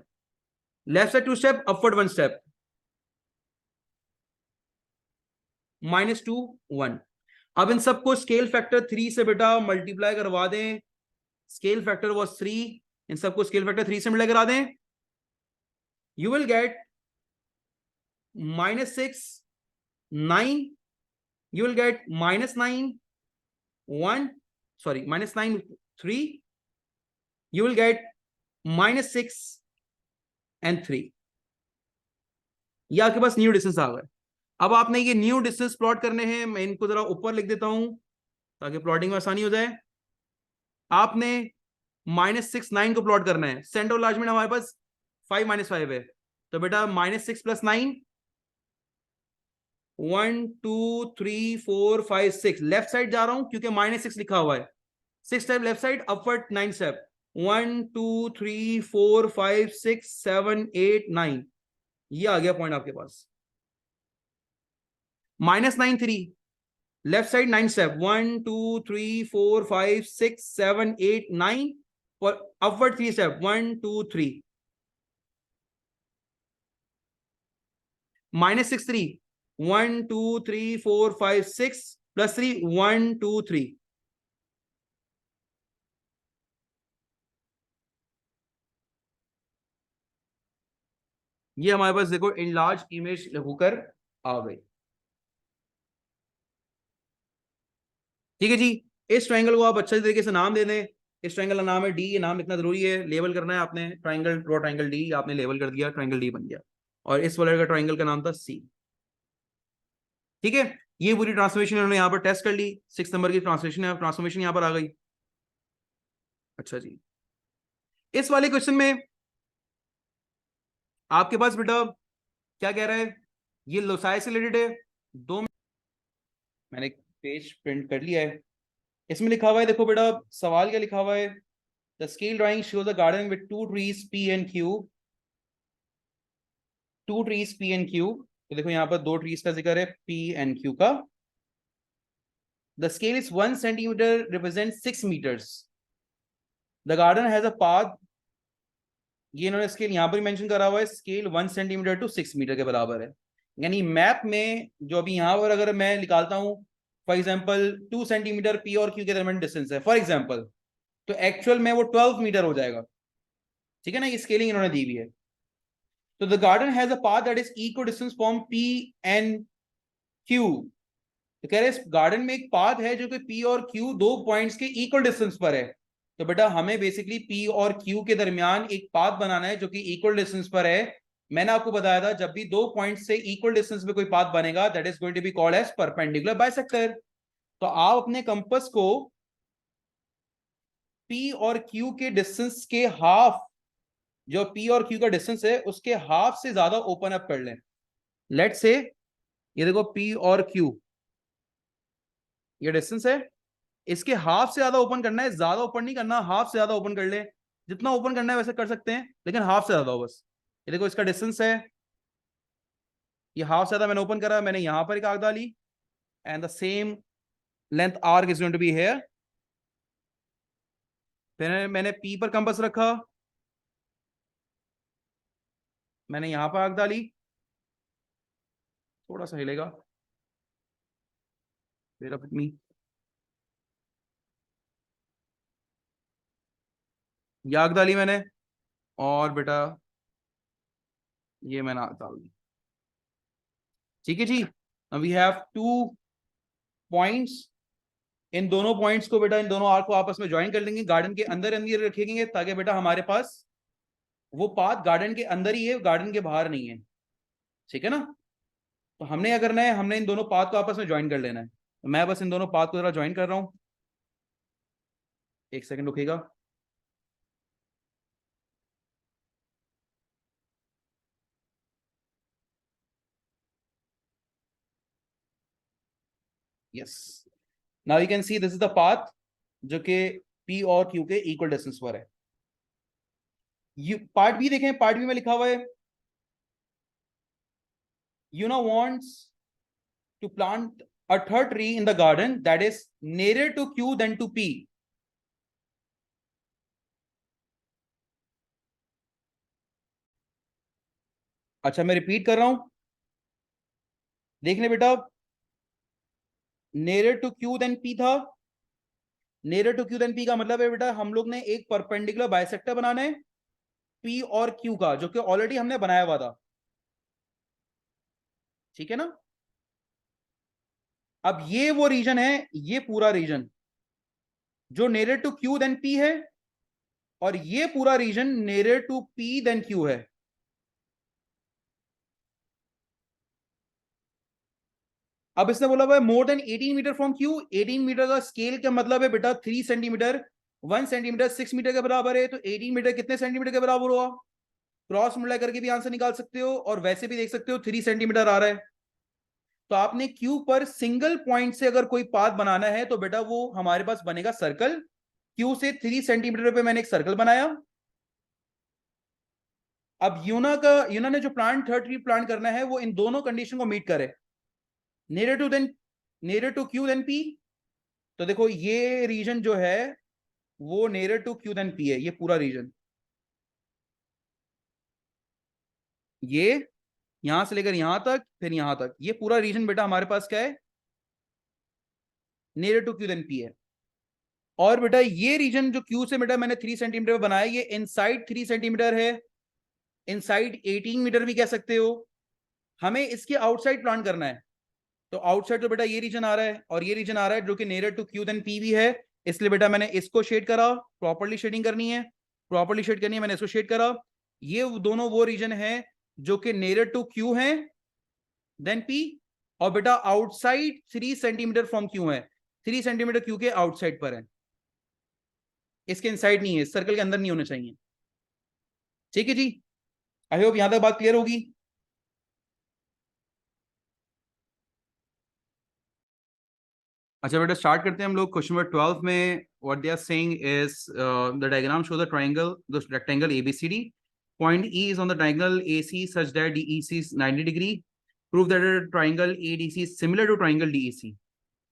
left side 2 step, upward 1 step, -2 1। अब इन सबको स्केल फैक्टर 3 से बेटा मल्टीप्लाई करवा दें, स्केल फैक्टर वाज 3, इन सबको स्केल फैक्टर 3 से मल्टीप्लाई करा दें, you will get -6 9, you will get -9 1, sorry -9 3, you will get -6 and 3, ये आपके पास न्यू डिस्टेंस आ गए। अब आपने ये न्यू डिस्टेंस प्लॉट करने हैं, मैं इनको जरा ऊपर लिख देता हूं ताकि प्लॉटिंग में आसानी हो जाए। आपने -6 9 को प्लॉट करना है, सेंटर ऑफ enlargement हमारे पास 5 - 5 है, तो बेटा -6 + 9 1 2 3 4 5 6, लेफ्ट साइड जा रहा हूं क्योंकि -6 लिखा हुआ है, 6 step left side, upward 9 step, 1 2 3 4 5 6 7 8 9, ये आ गया पॉइंट आपके पास। -9 3, लेफ्ट साइड 9 स्टेप, 1 2 3 4 5 6 7 8 9, और अपवर्ड 3 स्टेप, 1 2 3, -6 3, 1 2 3 4 5 6 प्लस 3 1 2 3। ये हमारे पास देखो इन लार्ज इमेज होकर आ गई। ठीक है जी। इस ट्रायंगल को आप अच्छे तरीके से नाम दे दें। इस ट्रायंगल का नाम है डी, ये नाम लिखना जरूरी है, लेवल करना है आपने। ट्रायंगल ड्रॉ ट्रायंगल डी, आपने लेवल कर दिया, ट्रायंगल डी बन गया। और इस वाले का ट्रायंगल का नाम था सी। ठीक है। ये पूरी ट्रांसफॉर्मेशन उन्होंने यहाँ पर टेस्ट कर ली, 6 नंबर की ट्रांसफॉर्मेशन यहाँ पर आ गई। अच्छा जी। इस वाले क्वेश्चन में आपके पास बेटा क्या कह रहा है, ये लोसाई से रिलेटेड है। दो, मैंने पेज प्रिंट कर लिया है। इसमें लिखा हुआ है, देखो बेटा सवाल क्या लिखा हुआ है। The scale drawing shows a garden with two trees P and Q, two trees P and Q. तो देखो यहाँ पर दो ट्रीज का जिक्र है, पी एंड क्यू का। The scale is 1 centimetre represent 6 metres. The garden has a path, ये इन्होंने स्केल यहां पर मेंशन करा हुआ है, स्केल 1 सेंटीमीटर टू 6 मीटर के बराबर है। यानी मैप में जो अभी यहां पर अगर मैं निकालता हूं, फॉर एग्जांपल 2 सेंटीमीटर पी और क्यू के दरमियान डिस्टेंस है फॉर एग्जांपल, तो एक्चुअल में वो 12 मीटर हो जाएगा। ठीक है ना, ये स्केलिंग इन्होंने दी हुई है। तो the garden has a path that is equal distance from P and Q. तो कह रहे इस गार्डन में एक पाथ है जो कि पी और क्यू दो पॉइंट्स के इक्वल डिस्टेंस पर है। तो बेटा हमें बेसिकली पी और क्यू के दरमियान एक पाथ बनाना है जो कि इक्वल डिस्टेंस पर है। मैंने आपको बताया था जब भी दो पॉइंट से इक्वल डिस्टेंस पे कोई पाथ बनेगा that is going to be called as perpendicular bisector. तो आप अपने कंपास को पी और क्यू के डिस्टेंस के हाफ, जो पी और क्यू का डिस्टेंस है उसके हाफ से ज्यादा ओपन अप कर लें। लेट से ये देखो पी और क्यू, ये डिस्टेंस है, इसके हाफ से ज्यादा ओपन करना है, ज्यादा ओपन नहीं करना, हाफ से ज्यादा ओपन कर ले। जितना ओपन करना है वैसे कर सकते हैं, लेकिन हाफ से ज्यादा हो बस। ये देखो इसका डिस्टेंस है, ये हाफ से ज्यादा मैंने ओपन करा, मैंने यहां पर एक आर्क डाली, and the same length arc is going to be here. फिर मैंने पी पर कंपास रखा, मैंने यहां पर आर्क डाली, थोड़ा सा हिलेगा, फिर अपनी ये आर्क डाली मैंने, और बेटा ये मैंने आर्क डाल दी। ठीक है जी। We have two points. इन दोनों पॉइंट्स को बेटा, इन दोनों आर्क को आपस में ज्वाइन कर लेंगे, गार्डन के अंदर अंदर रखेंगे, ताकि बेटा हमारे पास वो पाथ गार्डन के अंदर ही है, गार्डन के बाहर नहीं है। ठीक है ना। तो हमने क्या करना है, हमने इन दोनों पाथ को आपस में ज्वाइन कर लेना है। तो मैं बस इन दोनों पाथ को जरा ज्वाइन कर रहा हूं, एक सेकंड रुकेगा। Yes, now you can see this is the path जो कि पी और क्यू के इक्वल डिस्टेंस पर है। पार्ट बी देखें, पार्ट बी में लिखा हुआ है, Yuna wants to plant a third tree in the garden that is nearer to Q than to P. अच्छा मैं रिपीट कर रहा हूं, देखने बेटा, nearer to Q than P था। nearer to Q than P का मतलब है बेटा हम लोग ने एक परपेंडिकुलर बाइसेक्टर बनाना है P और Q का, जो कि ऑलरेडी हमने बनाया हुआ था। ठीक है ना। अब ये वो रीजन है, ये पूरा रीजन जो nearer to Q than P है, और ये पूरा reason nearer to P than Q है। अब इसने बोला भाई more than 18 metre from Q. 18 metre का स्केल का मतलब है बेटा 3 सेंटीमीटर, 1 सेंटीमीटर 6 मीटर के बराबर है। तो 18 मीटर कितने सेंटीमीटर के बराबर हुआ, क्रॉस मल्टीप्लाई करके भी आंसर निकाल सकते हो, और वैसे भी देख सकते हो 3 सेंटीमीटर आ रहा है। तो आपने क्यू पर सिंगल पॉइंट से अगर कोई पाथ बनाना है तो बेटा वो हमारे पास बनेगा सर्कल। क्यू से 3 सेंटीमीटर पे मैंने एक सर्कल बनाया। अब यूना ने जो प्लांट थर्ड ट्री प्लांट करना है वो इन दोनों कंडीशन को मीट करे, nearer to then nearer to Q than P। तो देखो ये रीजन जो है वो nearer to Q than P है, ये पूरा रीजन, ये यहां से लेकर यहां तक, फिर यहां तक, ये पूरा रीजन बेटा हमारे पास क्या है, near to Q than P है। और बेटा ये रीजन जो क्यू से बेटा मैंने 3 सेंटीमीटर बनाया, ये इनसाइड 3 सेंटीमीटर है, इनसाइड 18 मीटर भी कह सकते हो। हमें इसके आउटसाइड प्लान करना है, तो आउटसाइड तो बेटा ये रीजन आ रहा है और ये रीजन आ रहा है जो कि near to Q than P भी है, इसलिए बेटा मैंने इसको शेड करा, प्रॉपर्ली शेडिंग करनी है, प्रॉपर्ली शेड करनी है, मैंने इसको शेड करा। ये दोनों वो रीजन है जो कि नियर टू क्यू है देन पी, और बेटा आउटसाइड 3 सेंटीमीटर फ्रॉम क्यू है, 3 सेंटीमीटर क्यू के आउटसाइड पर है, इसके इनसाइड नहीं है, सर्कल के अंदर नहीं होने चाहिए। ठीक है जी, आई होप यहां तक बात क्लियर होगी। अच्छा बेटा स्टार्ट करते हैं हम लोग क्वेश्चन नंबर 12 में। What they are saying is the diagram show the triangle, the rectangle ABCD, point E is on the triangle AC such that DEC is 90 डिग्री, prove that the triangle ADC is similar to triangle DEC.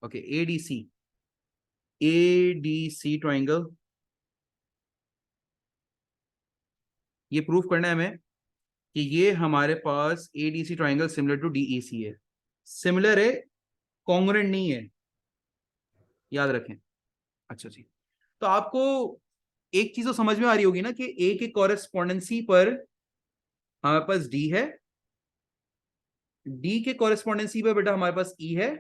Okay, ADC, ADC triangle, ये proof करना है हमें कि ये हमारे पास ADC triangle similar to DEC है। सिमिलर है, कॉन्ग्रुएंट नहीं है, याद रखें। अच्छा जी, तो आपको एक चीज तो समझ में आ रही होगी ना कि ए के कॉरेस्पॉन्डेंसी पर हमारे पास डी है, डी के कॉरेस्पॉन्डेंसी पे बेटा हमारे पास ई है,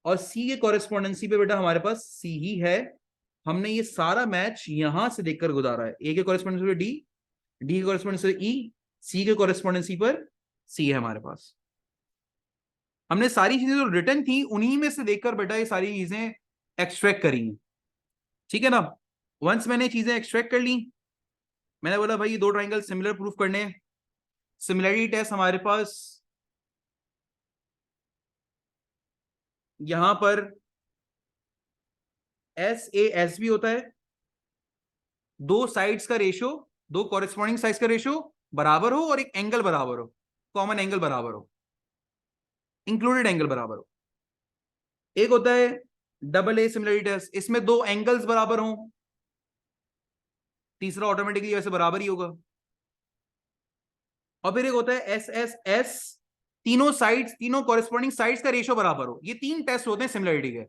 और सी के कॉरेस्पॉन्डेंसी पे बेटा हमारे पास सी ही है। हमने ये सारा मैच यहां से देखकर गुजारा है, ए के कॉरेस्पॉन्डेंसी पे डी, डी के कॉरेस्पॉन्डेंसी पे ई, सी के कॉरेस्पॉन्डेंसी पर सी है हमारे पास। हमने सारी चीजें जो रिटर्न थी उन्हीं में से देखकर बेटा ये सारी चीजें एक्सट्रैक्ट करी हैं। ठीक है ना, वंस मैंने चीजें एक्सट्रैक्ट कर ली, मैंने बोला भाई ये दो ट्राइंगल सिमिलर प्रूफ करने, सिमिलरिटी टेस्ट हमारे पास यहां पर एस ए एस भी होता है, दो साइड्स का रेशियो, दो कॉरेस्पॉन्डिंग साइड्स का रेशियो बराबर हो और एक एंगल बराबर हो, कॉमन एंगल बराबर हो, इंक्लूडेड एंगल बराबर हो। एक होता है डबल ए सिमिलरिटी टेस्ट, इसमें दो एंगल्स बराबर हो, तीसरा ऑटोमेटिकली वैसे बराबर ही होगा। और फिर एक होता है एस एस एस, तीनों साइड्स, तीनों कॉरेस्पॉन्डिंग साइड्स का रेशियो बराबर हो। ये तीन टेस्ट होते हैं सिमिलरिटी के।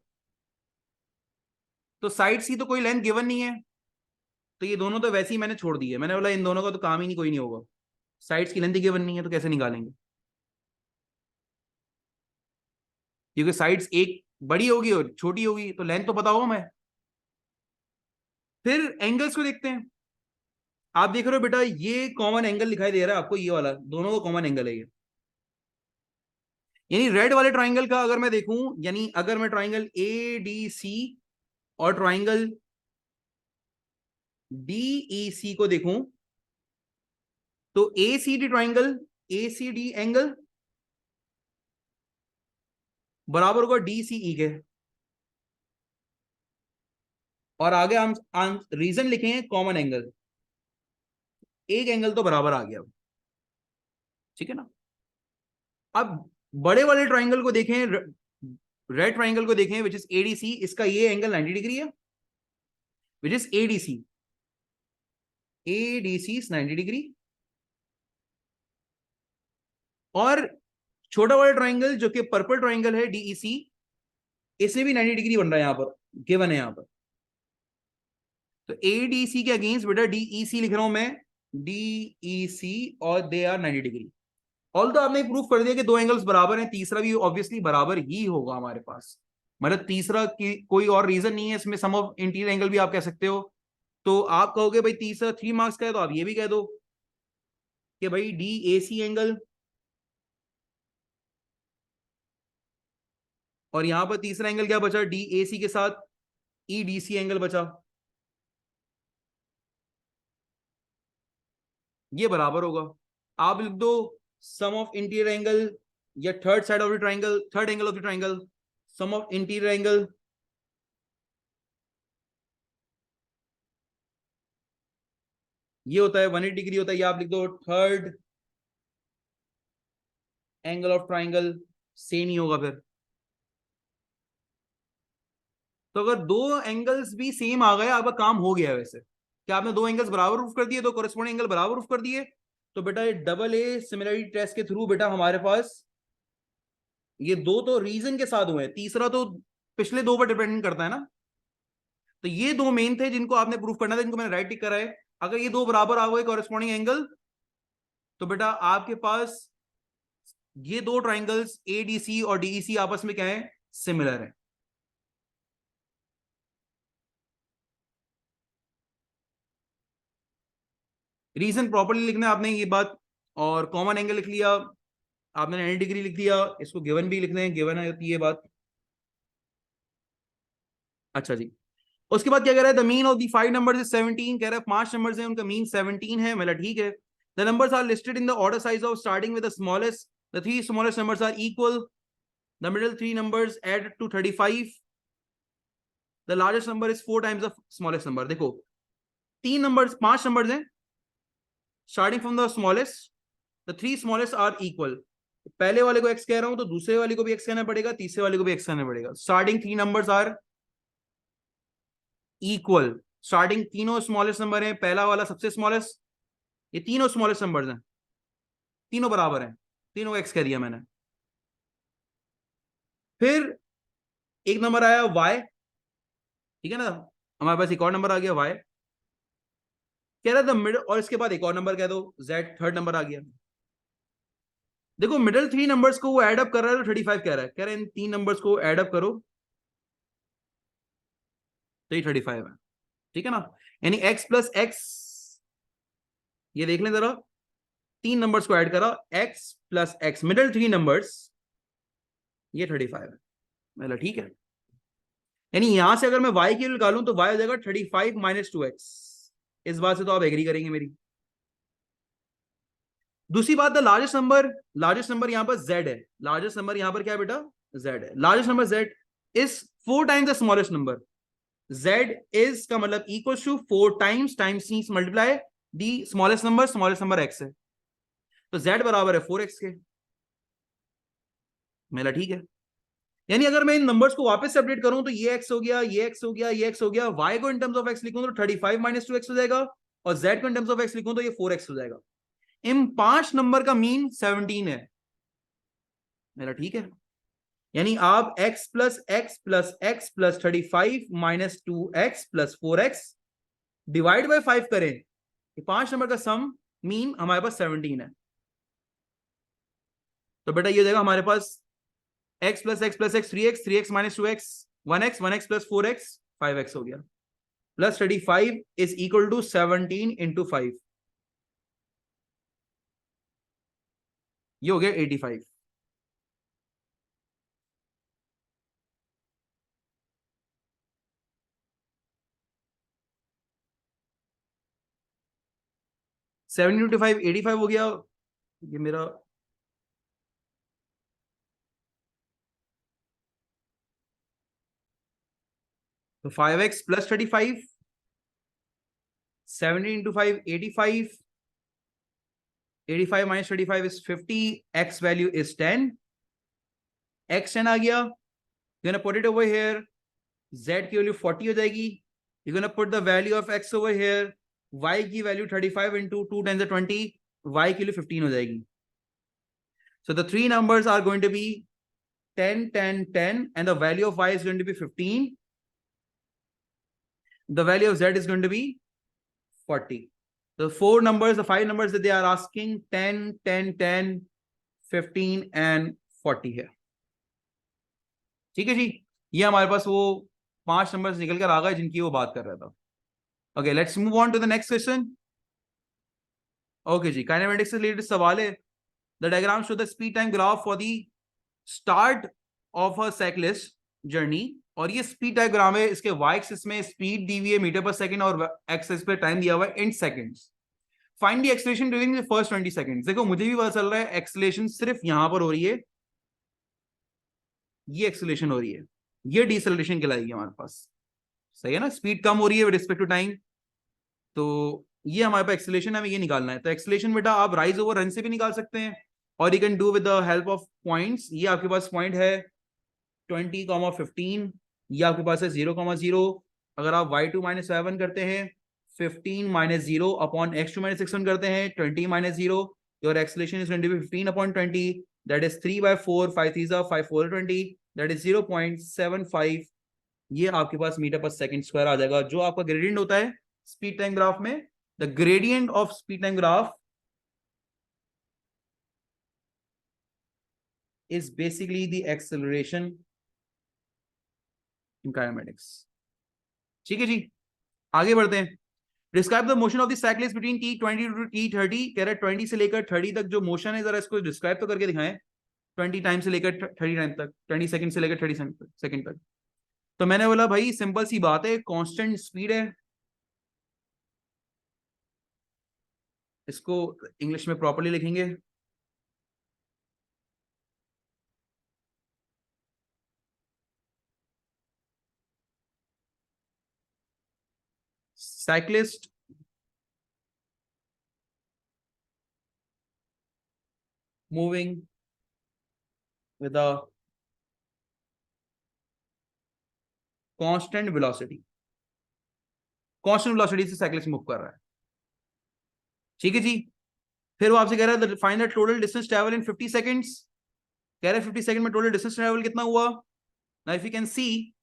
तो साइड्स की तो कोई लेंथ गिवन नहीं है, तो ये दोनों तो वैसे ही मैंने छोड़ दिए, मैंने बोला इन दोनों का तो काम ही नहीं, कोई नहीं होगा, साइड्स की लेंथ ही गिवन नहीं है तो कैसे निकालेंगे, क्योंकि साइड्स एक बड़ी होगी और छोटी होगी तो लेंथ तो पता होगा मैं। फिर एंगल्स को देखते हैं। आप देख रहे हो बेटा ये कॉमन एंगल दिखाई दे रहा है आपको, ये वाला दोनों का कॉमन एंगल है ये, यानी रेड वाले ट्राइंगल का अगर मैं देखूं, यानी अगर मैं ट्राइंगल ए डी सी और ट्राइंगल डी सी को देखूं, तो ए सी डी ट्राइंगल, ए सी डी एंगल बराबर होगा डी सी ई के, और आगे हम रीजन लिखेंगे कॉमन एंगल, एक एंगल तो बराबर आ गया। ठीक है ना, अब बड़े वाले ट्राइंगल को देखें, रेड ट्राइंगल को देखें विच इज एडीसी, इसका ये एंगल 90 डिग्री है, which is ADC, ADC 90 degree. और छोटा वाला ट्राइंगल जो कि पर्पल ट्राइंगल है डीईसी, इसमें भी 90 डिग्री बन रहा है, यहां पर गिवन है यहां पर। तो एडीसी के अगेंस्ट बेटा डीईसी लिख रहा हूं मैं, डीईसी, और दे आर 90 डिग्री। ऑल तो आपने प्रूफ कर दिया कि दो एंगल्स बराबर हैं, तीसरा भी ऑब्वियसली बराबर ही होगा हमारे पास, मतलब तीसरा की कोई और रीजन नहीं है इसमें, सम ऑफ इंटीरियर एंगल भी आप कह सकते हो। तो आप कहोगे भाई तीसरा 3 मार्क्स का है, तो आप ये भी कह दो कि भाई डी ए सी एंगल, और यहां पर तीसरा एंगल क्या बचा, डी ए सी के साथ ई डी सी एंगल बचा, ये बराबर होगा। आप लिख दो सम ऑफ इंटीरियर एंगल, या third side of the triangle, third angle of the triangle, sum of interior angle, ये होता है 180 डिग्री होता है, ये आप लिख दो third angle of triangle, same ही होगा फिर। तो अगर दो एंगल्स भी सेम आ गए, आपका काम हो गया। वैसे क्या आपने दो एंगल्स बराबर प्रूफ कर दिए, दो कोरेस्पोंडिंग एंगल बराबर प्रूफ कर दिए, तो बेटा ये डबल ए सिमिलरिटी टेस्ट के थ्रू बेटा हमारे पास ये दो तो रीजन के साथ हुए हैं, तीसरा तो पिछले दो पर डिपेंड करता है ना। तो ये दो मेन थे जिनको आपने प्रूफ करना था, जिनको मैंने राइट टिक करा है। अगर ये दो बराबर आ गए कॉरेस्पॉन्डिंग एंगल, तो बेटा आपके पास ये दो ट्राइंगल्स एडीसी और डीईसी आपस में क्या है, सिमिलर है। रीजन प्रॉपर्ली लिखना है आपने ये बात, और कॉमन एंगल लिख लिया आपने, 90 डिग्री लिख दिया, इसको गिवन भी लिखना है, गिवन है ये बात। अच्छा जी, उसके बाद क्या कह रहा है, the mean of the 5 numbers is 17, कह रहा है 5 नंबर्स हैं उनका मीन 17 है, मतलब ठीक है। The numbers are listed in the order size of starting with the smallest, the 3 smallest numbers are equal, the middle 3 numbers add to 35, the largest number is 4 times the smallest number. देखो 3 numbers 5 numbers हैं starting from the smallest, the 3 smallest are equal. पहले वाले को x कह रहा हूं तो दूसरे वाले को भी एक्स कहना पड़ेगा, तीसरे वाले को भी एक्स कहना पड़ेगा। Starting 3 numbers are equal, starting तीनों स्मॉलेस्ट नंबर है, पहला वाला सबसे स्मॉलेस्ट, ये तीनों स्मॉलेस्ट नंबर्स हैं, तीनों बराबर हैं, तीनों को एक्स कह दिया मैंने। फिर एक नंबर आया वाई, ठीक है ना, हमारे पास एक और नंबर आ गया वाई, कह रहा था मिडिल, और इसके बाद एक और नंबर कह दो जेड, थर्ड नंबर आ गया। देखो मिडिल 3 नंबर्स को वो एड अप कर रहा है तो 35 कह रहा है, कह रहा है इन 3 नंबर्स को एड अप करो तो ये 35 है, ठीक है ना। यानी x प्लस एक्स, ये देख लें जरा, 3 नंबर्स को ऐड करा, x plus x, middle 3 numbers, ये 35 है, मतलब ठीक है। यानी यहां से अगर मैं y की निकालूं तो y हो जाएगा 35 माइनस 2x। इस बात से तो आप एग्री करेंगे मेरी। दूसरी बात, द लार्जेस्ट नंबर यहां पर z है, लार्जेस्ट नंबर यहां पर क्या है बेटा, z है। Largest number z is 4 times the smallest number, z is का मतलब equal to 4 times means multiply the smallest number x है, तो z बराबर है 4x के, मेरा ठीक है। यानी अगर मैं इन नंबर्स को वापस से अपडेट करूं तो ये x हो गया, ये x हो गया, ये x हो गया, y को इन टर्म्स ऑफ x लिखूं तो 35 माइनस 2x हो जाएगा, और z को इन टर्म्स ऑफ x लिखूं तो ये 4x हो जाएगा। इन 5 नंबर का मीन 17 है, मेरा ठीक है। यानी आप x plus x plus x plus 35 minus 2x plus 4x divide by 5 करें, ये 5 नंबर का सम मीन हमारे पास 17 है। तो बेटा ये हो जाएगा हमारे पास x plus x plus x 3x, 3x minus 2x 1x, 1x plus 4x 5x हो गया, plus 35 is equal to 17 into 5, ये हो गया 85। सेवन इंटू 5 85 हो गया, ये मेरा तो 5x plus 35, 70 into 5 85, 85 minus 35 is 50, x value is 10, x 10 आ गया, you put it over here, z की वैल्यू 40 हो जाएगी, you gonna put the value of x over here, y की वैल्यू 35 इंटू 2 10 20, y की वैल्यू 15 हो जाएगी। So the three numbers are going to be 10 10 10 and the value of y is going to be 15, the value of z is going to be 40. The 5 numbers that they are asking 10 10 10 15 and 40 है, ठीक है जी। ये हमारे पास वो 5 numbers निकल कर आ गए जिनकी वो बात कर रहा था। Okay, let's move on to the next question. Okay जी, काइनेमेटिक्स से रिलेटेड सवाल है। The diagram show the speed time graph for the start of a cyclist journey, और ये स्पीड डायग्राम है, इसके वाई एक्सिस में स्पीड दी हुई है मीटर पर सेकंड और एक्स एक्सिस पे टाइम दिया हुआ है इन seconds. Find the acceleration during the first 20 seconds. देखो मुझे भी पता चल रहा है एक्सेलरेशन सिर्फ यहां पर हो रही है, ये एक्सेलरेशन हो रही है, ये डिसेलरेशन कहलाएगी हमारे पास, सही है ना, स्पीड कम हो रही है विद रिस्पेक्ट टू टाइम, तो ये हमारे पास एक्सेलरेशन है, हमें ये निकालना है। तो एक्सेलरेशन बेटा आप राइज ओवर रन से भी निकाल सकते हैं, और you can do with the help of points. ये आपके पास पॉइंट है 20, 15, ये आपके पास है 0, 0। अगर आप y2 माइनस y1 करते हैं 15 minus 0 upon x2 minus x1 करते हैं 20 minus 0. Your acceleration is going to be 15 upon 20. That is 3 by 4. 5 3 5 4 20. That is 0.75. ये आपके पास मीटर पर सेकंड स्क्वायर आ जाएगा. जो आपका ग्रेडियंट होता है स्पीड टाइम ग्राफ में, the gradient of speed time graph is basically the acceleration in kinematics. ठीक है जी, आगे बढ़ते हैं. Describe the motion of the cyclist between t20 to t30. कह रहा है 20 से लेकर 30 तक जो मोशन है, जरा इसको डिस्क्राइब तो करके दिखाएं. 20 टाइम से लेकर 30 टाइम तक, 20 सेकंड से लेकर 30 सेकंड तक. तो मैंने बोला भाई सिंपल सी बात है, कांस्टेंट स्पीड है. इसको इंग्लिश में प्रॉपर्ली लिखेंगे. cyclist moving with a constant velocity. Constant velocity से साइक्लिस्ट मूव कर रहा है. ठीक है जी. फिर वो आपसे कह रहा है find the total distance travel in 50 seconds. कह रहा है 50 सेकंड में टोटल डिस्टेंस ट्रैवल कितना हुआ. Now if you can see,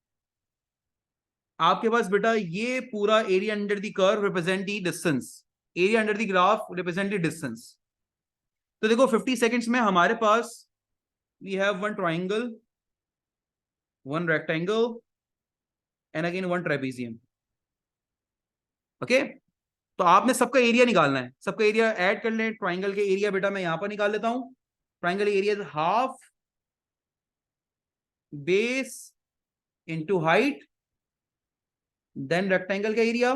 आपके पास बेटा ये पूरा area under the curve represent the distance. Area under the graph represent the distance. तो देखो 50 सेकंड्स में हमारे पास we have one triangle, one rectangle and again one trapezium. Okay, तो आपने सबका एरिया निकालना है. सबका एरिया ऐड कर लें. ट्राइंगल के एरिया बेटा मैं यहां पर निकाल लेता हूं. Triangle area is half base into height, then rectangle का area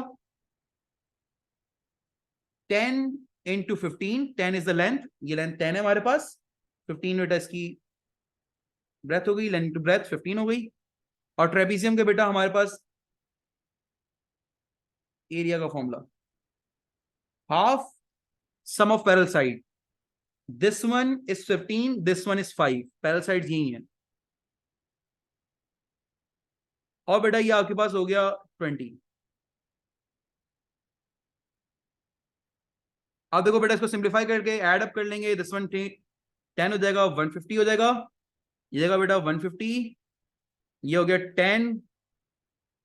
10 into 15. 10 is the length. ये लेंथ 10 है हमारे पास. 15 बेटा इसकी ब्रेथ हो गई, लेंथ टू ब्रेथ 15 हो गई. और ट्रेपेजियम के बेटा हमारे पास एरिया का formula half sum of parallel side. This one is 15, this one is 5. Parallel side यही है. और बेटा ये आपके पास हो गया 20. अब देखो बेटा इसको सिंप्लीफाई करके ऐड अप कर लेंगे. दिस वन 10 हो जाएगा, 150 हो जाएगा. ये जाएगा बेटा 150. ये हो गया 10.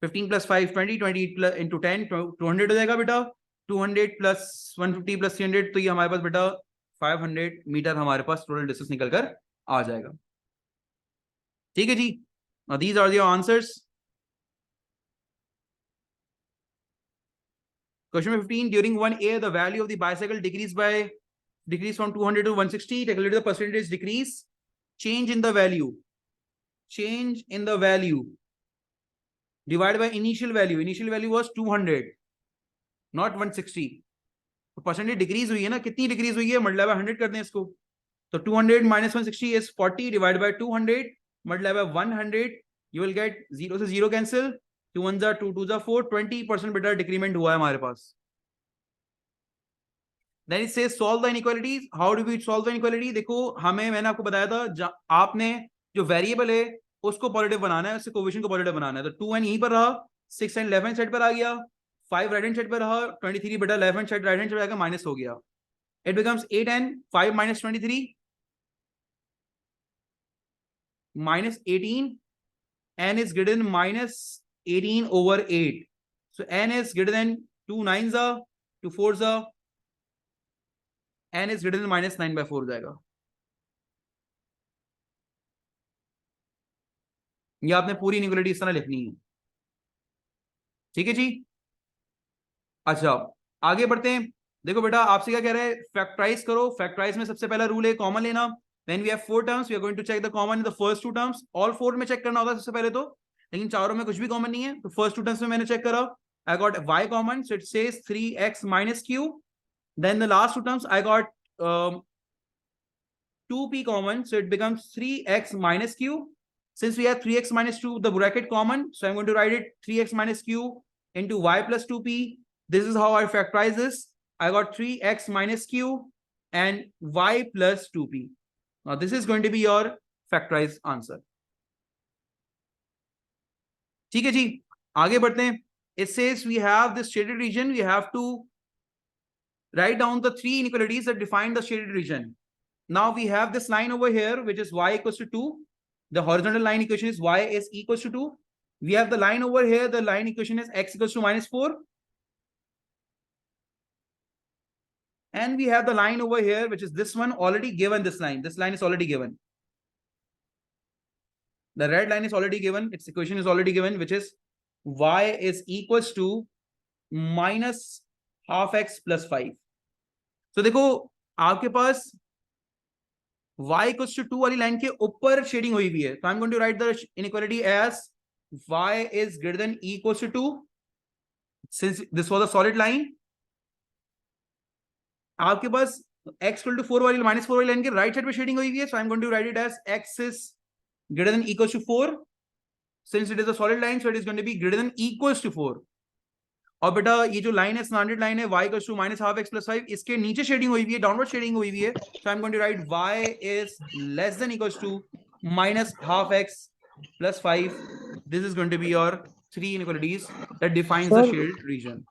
15 प्लस 5 20. 20 इंटू 10 200 हो जाएगा बेटा. 200 प्लस 150 प्लस 300, तो ये हमारे पास बेटा 500 मीटर हमारे पास टोटल डिस्टेंस निकल कर आ जाएगा. ठीक है जी. These are your answers. Question 15. During 1A, the value of the bicycle decreased from 200 to 160. Calculate the percentage decrease. Change in the value. Change in the value divided by initial value. Initial value was 200, not 160. तो percentage decrease हुई है ना. कितनी decrease हुई है, multiply by 100 करते हैं इसको. तो 200 minus 160 is 40 divided by 200 multiplied by 100. You will get 0 से 0 cancel. 2 1s are 2 2s are 4. 20% बेटा डिक्रीमेंट हुआ है हमारे पास. Then it says solve the inequalities. How do we solve the inequality? देखो हमें, मैंने आपको बताया था, आपने जो वेरिएबल है उसको पॉजिटिव बनाना है, उससे कोएफिशिएंट को पॉजिटिव बनाना है. तो 2n यहीं पर रहा, 6n लेफ्ट हैंड साइड पर आ गया, 5 राइट हैंड साइड पर रहा, 23 बेटा left hand side right hand side आकर माइनस हो गया. It becomes 8n. 5 minus 23 minus 18. n is greater than minus 18 over 8. So n is greater than 2 9s are, 2 4s are, n is greater than minus 9 by 4 हो जाएगा. ये आपने पूरी inequality इस तरह लिखनी है. ठीक है जी. अच्छा आगे बढ़ते हैं. देखो बेटा आपसे क्या कह रहा है, फैक्टराइज करो. फैक्टराइज में सबसे पहला रूल है कॉमन लेना. When we have 4 terms, we are going to check the common in the first 2 terms. All 4 में चेक करना होता है सबसे पहले तो, लेकिन चारों में कुछ भी कॉमन नहीं है. तो फर्स्ट 2 terms में मैंने चेक करा. I got y common, so it says 3x minus q. Then the last 2 terms I got 2p common, so it becomes 3x minus q. Since we have 3x minus 2, the bracket common, so I'm going to write it 3x minus q into y plus 2p. This is how I factorize this. I got 3x minus q and y plus 2p. Now this is going to be your factorized answer. ठीक है जी. आगे बढ़ते हैं. it says we have this shaded region. We have to write down the three inequalities that define the shaded region. Now we have this line over here, which is y equals to 2. The horizontal line equation is y is equals to 2. We have the line over here. The line equation is x equals to -4. And we have the line over here, which is this one already given. This line is already given. The red line is already given. Its equation is already given, which is y is equals to minus half x plus 5. So देखो आपके पास y equals to 2 वाली line के ऊपर shading हुई हुई है. So I'm going to write the inequality as y is greater than equals to 2. Since this was a solid line, आपके पास x equal to 4 वाली -4 वाली लाइन के राइट साइड पे शेडिंग हुई हुई है. So I'm going to write it as x is greater than equals to 4. Since it is a solid line, so it is going to be greater than equals to 4. और बेटा ये जो line है standard line है y equals to minus half x plus 5, इसके नीचे shading हुई हुई है, डाउनवर्ड शेडिंग हुई हुई है. So I'm going to write y is less than equals to minus half x plus 5. This is going to be your three inequalities that defines the shaded region.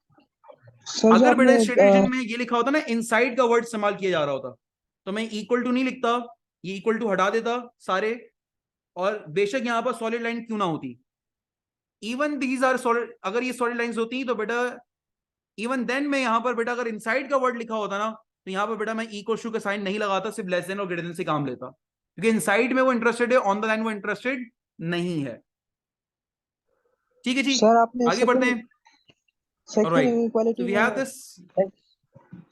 अगर बेटा shaded region में ये लिखा होता ना इनसाइड का word इस्तेमाल किया जा रहा होता तो मैं इक्वल टू नहीं लिखता, ये इक्वल टू हटा देता सारे, और बेशक यहाँ पर सॉलिड लाइन क्यों ना होती, इवन दीज आर सॉलिड, अगर ये सॉलिड लाइंस होती तो बेटा इवन देन मैं यहाँ पर बेटा अगर इनसाइड का वर्ड लिखा होता ना तो यहाँ पर बेटा मैं इक्वल टू का साइन नहीं लगाता, सिर्फ लेस देन और ग्रेटर देन से काम लेता, क्योंकि इनसाइड में वो इंटरेस्टेड है, ऑन द लाइन वो इंटरेस्टेड नहीं है. ठीक है जी, आगे बढ़ते हैं. Alright, so we have this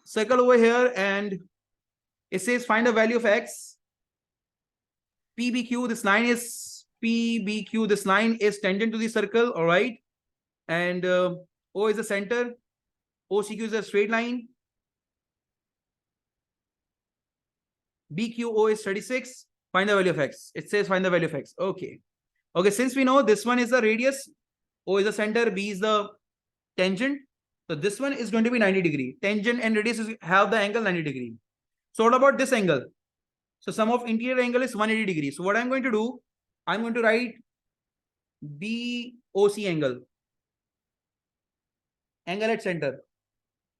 circle over here and it says find the value of x. PBQ, this line is PBQ, this line is tangent to the circle, all right, and O is the center, OCQ is a straight line, BQO is 36. Find the value of x. It says find the value of x. Okay, since we know this one is the radius, O is the center, B is the tangent, so this one is going to be 90 degree. Tangent and radius have the angle 90 degree. So what about this angle? So sum of interior angle is 180 degree. So what I'm going to do, I'm going to write BOC angle at center,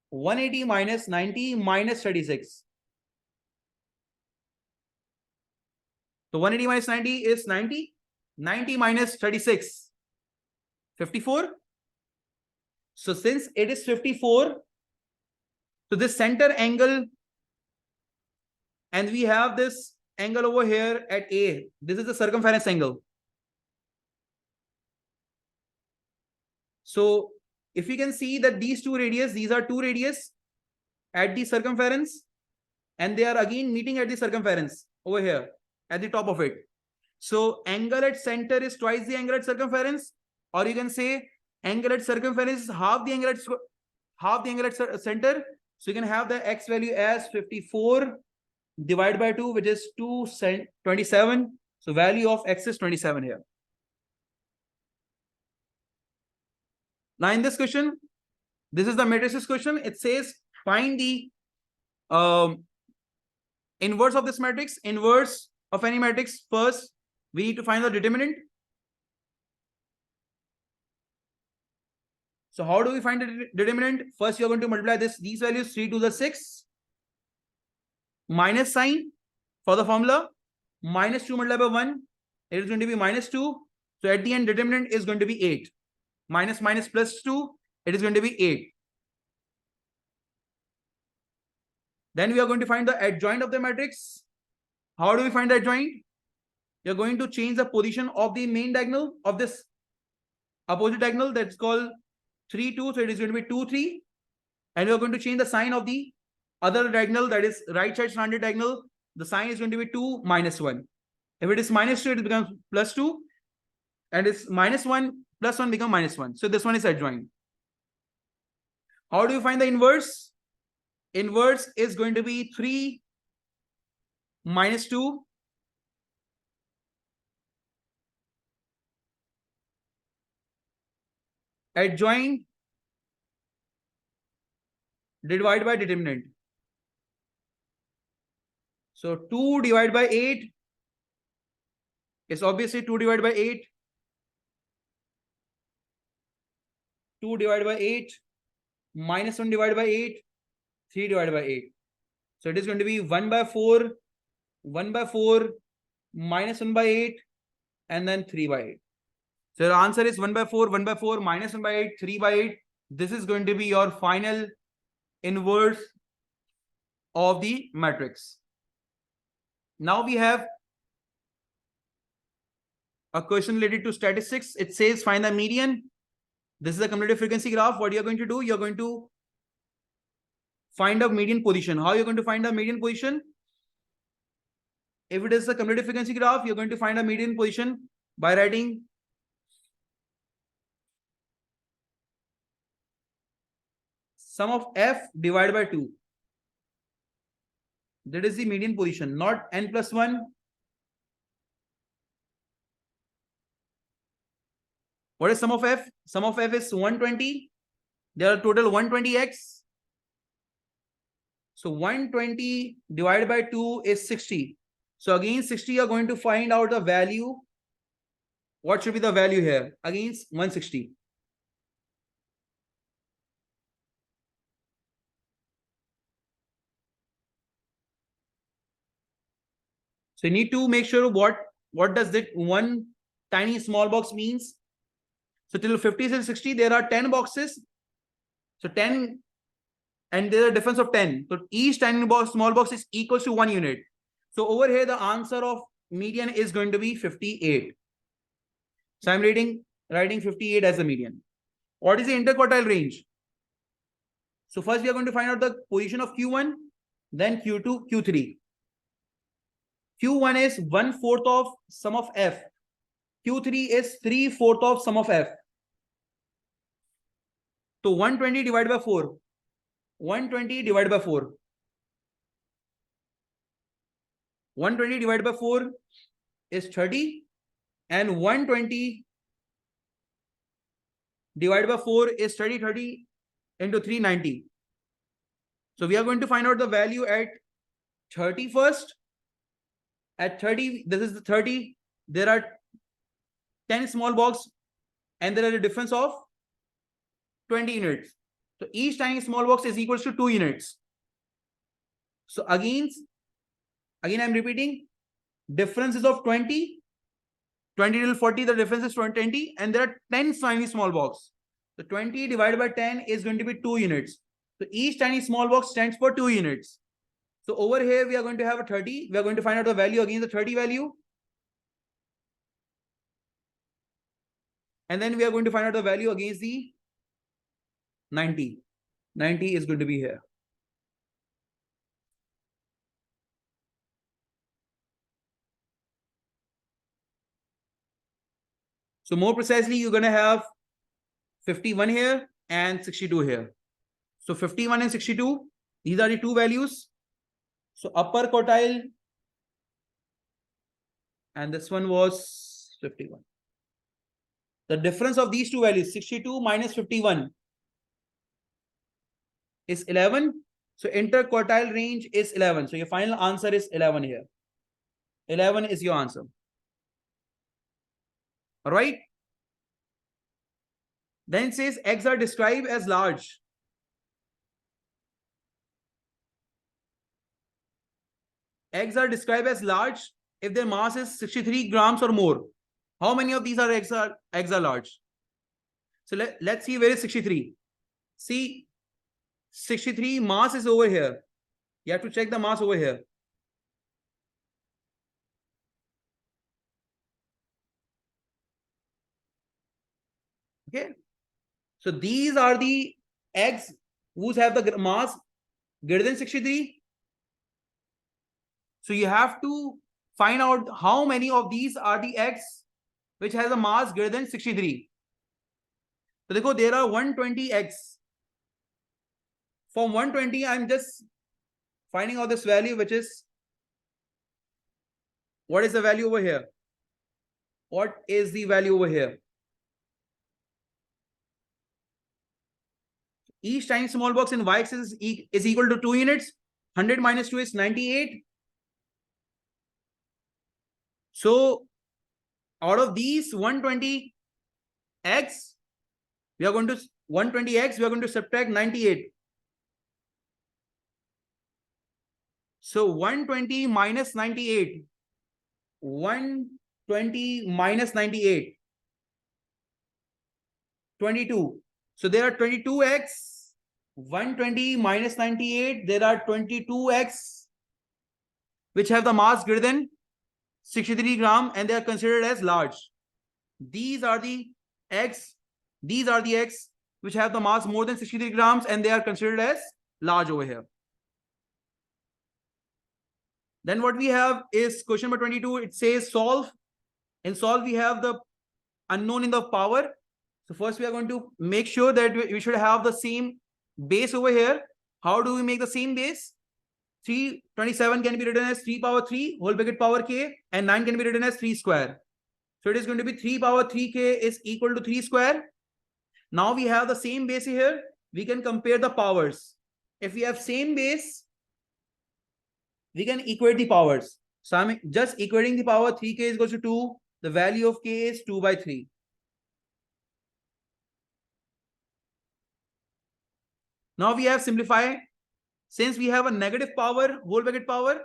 180 minus 90 minus 36. So 180 minus 90 is 90. 90 minus 36, 54. So since it is 54, so this center angle, and we have this angle over here at A. This is the circumference angle. So if you can see that these two radius, these are two radius at the circumference, and they are again meeting at the circumference over here at the top of it. So angle at center is twice the angle at circumference, or you can say angle at circumference is half the angle at center. So you can have the x value as 54 divided by 2, which is 27. So value of x is 27 here. Now in this question, this is the matrices question. It says find the inverse of this matrix. Inverse of any matrix. First, we need to find the determinant. So how do we find the determinant? First, you are going to multiply these values, 3 to the 6, minus sign for the formula, minus 2 multiplied by 1, it is going to be minus 2. So at the end, determinant is going to be 8. Minus minus plus 2, it is going to be 8. Then we are going to find the adjoint of the matrix. How do we find the adjoint? You're going to change the position of the main diagonal of this opposite diagonal, that's called 3, 2, so it is going to be 2, 3, and we are going to change the sign of the other diagonal, that is right side slanted diagonal. The sign is going to be 2 minus 1. If it is minus 2, it becomes plus 2, and it's minus 1 plus 1 become minus 1. So this one is adjoint. How do you find the inverse? Inverse is going to be 3 minus 2 adjoint divided by determinant. So 2 divided by 8 is obviously 2 divided by 8. 2 divided by 8, minus 1 divided by 8, 3 divided by 8. So it is going to be 1 by 4, 1 by 4, minus 1 by 8, and then 3 by 8. So your answer is 1 by 4, 1 by 4, minus 1 by 8, 3 by 8. This is going to be your final inverse of the matrix. Now we have a question related to statistics. It says find the median. This is a cumulative frequency graph. What you're going to do, you're going to find a median position. How you're going to find a median position? If it is a cumulative frequency graph, you're going to find a median position by writing sum of f divided by 2. That is the median position, not n plus 1. What is sum of f? Sum of f is 120. There are total 120x. So 120 divided by 2 is 60. So again 60, you're going to find out the value. What should be the value here? Against 160. So you need to make sure what does that one tiny small box means. So till 50 till 60, there are 10 boxes. So 10, and there is a difference of 10. So each tiny box, small box is equals to 1 unit. So over here, the answer of median is going to be 58. So I'm writing 58 as the median. What is the interquartile range? So first we are going to find out the position of Q1, then Q2, Q3. Q1 is 1/4 of sum of F. Q3 is 3/4 of sum of F. So 120 divided by 4. 120 divided by 4. 120 divided by 4 is 30. And 120 divided by 4 is 30. 30 into 390. So we are going to find out the value at 30 first. At 30, this is the 30. There are 10 small box and there is a difference of 20 units. So each tiny small box is equals to 2 units. So again I'm repeating, difference is of 20. 20 till 40, the difference is 20, and there are 10 tiny small box. So 20 divided by 10 is going to be 2 units. So each tiny small box stands for 2 units. So over here, we are going to have a 30. We are going to find out the value against the 30 value. And then we are going to find out the value against the 90. 90 is going to be here. So more precisely, you're going to have 51 here and 62 here. So 51 and 62, these are the two values. So upper quartile, and this one was 51. The difference of these two values, 62 minus 51, is 11. So interquartile range is 11. So your final answer is 11 here. 11 is your answer. All right. Then it says eggs are described as large. Eggs are described as large if their mass is 63 grams or more. How many of these eggs are large? So let's see where is 63. See, 63 mass is over here. You have to check the mass over here. Okay. So these are the eggs whose have the mass greater than 63. So you have to find out how many of these are the eggs which has a mass greater than 63. So देखो, there are 120 eggs. From 120, I'm just finding out this value, which is, what is the value over here? What is the value over here? Each tiny small box in y-axis is equal to 2 units. 100 minus 2 is 98. So out of these 120 eggs, we are going to 120x, we are going to subtract 98. So 120 minus 98. 120 minus 98. 22. So there are 22x. 120 minus 98. There are 22x which have the mass greater than 63 gram and they are considered as large. These are the x. These are the x which have the mass more than 63 grams and they are considered as large over here. Then what we have is question number 22. It says solve. In solve, we have the unknown in the power. So first we are going to make sure that we should have the same base over here. How do we make the same base? 327 can be written as 3 power 3 whole bracket power k, and 9 can be written as 3 square. So it is going to be 3 power 3k is equal to 3 square. Now we have the same base here. We can compare the powers. If we have same base, we can equate the powers. So I'm just equating the power. 3k is equal to 2. The value of k is 2 by 3. Now we have simplified. Since we have a negative power, whole bracket power,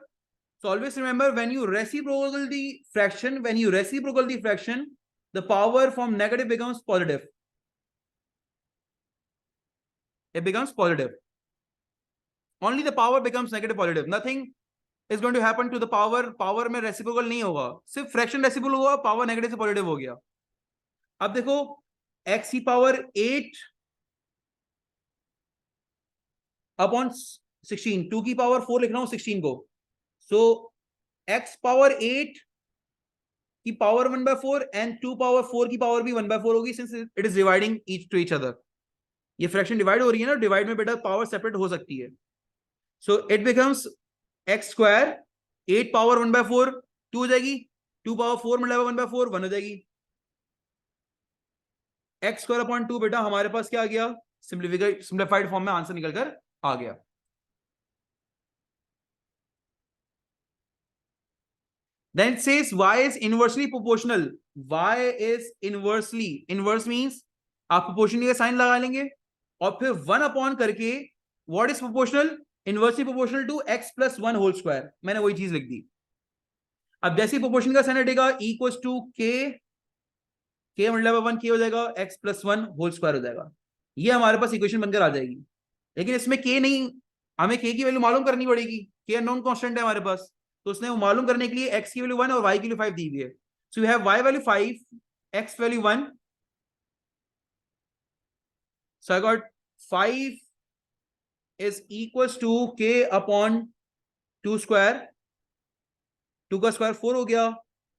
so always remember when you reciprocal the fraction, the power from negative becomes positive. It becomes positive. Only the power becomes negative positive. Nothing is going to happen to the power. Power में reciprocal नहीं होगा. सिर्फ fraction reciprocal हुआ, power negative से positive हो गया. अब देखो x की power 8 upon 16. 2 की power 4 लिख रहा हूँ 16 को. So x power 8 की power 1/4 and 2 power 4 की power भी 1/4 होगी since it is dividing each to each other. ये fraction divide हो रही है ना, divide में बेटा power separate हो सकती है. So it becomes x square 8 power 1/4 2 हो जाएगी, 2 power 4 मतलब 1/4 1 हो जाएगी. x square upon 2 बेटा हमारे पास क्या आ गया? सिंप्लीफाइड फॉर्म में आंसर निकल कर आ गया. Then it says y is inversely proportional. Y is inversely. Inverse means आप proportional का साइन लगा लेंगे और फिर 1 अपॉन करके what is proportional? Inversely proportional to x plus 1 whole square. मैंने वही चीज लिख दी. अब जैसे proportional का साइन हटेगा e equals to k मतलब 1 k हो जाएगा, x plus 1 whole square हो जाएगा. ये हमारे पास इक्वेशन बनकर आ जाएगी. लेकिन इसमें k नहीं, हमें k की वैल्यू मालूम करनी पड़ेगी. k अननोन कांस्टेंट है हमारे पास, तो उसने वो मालूम करने के लिए x की वैल्यू 1 और y की वैल्यू 5 दी हुई है. So we have y value 5, x value 1. So I got 5 is equals to k upon 2 square. 2 का स्क्वायर 4 हो गया.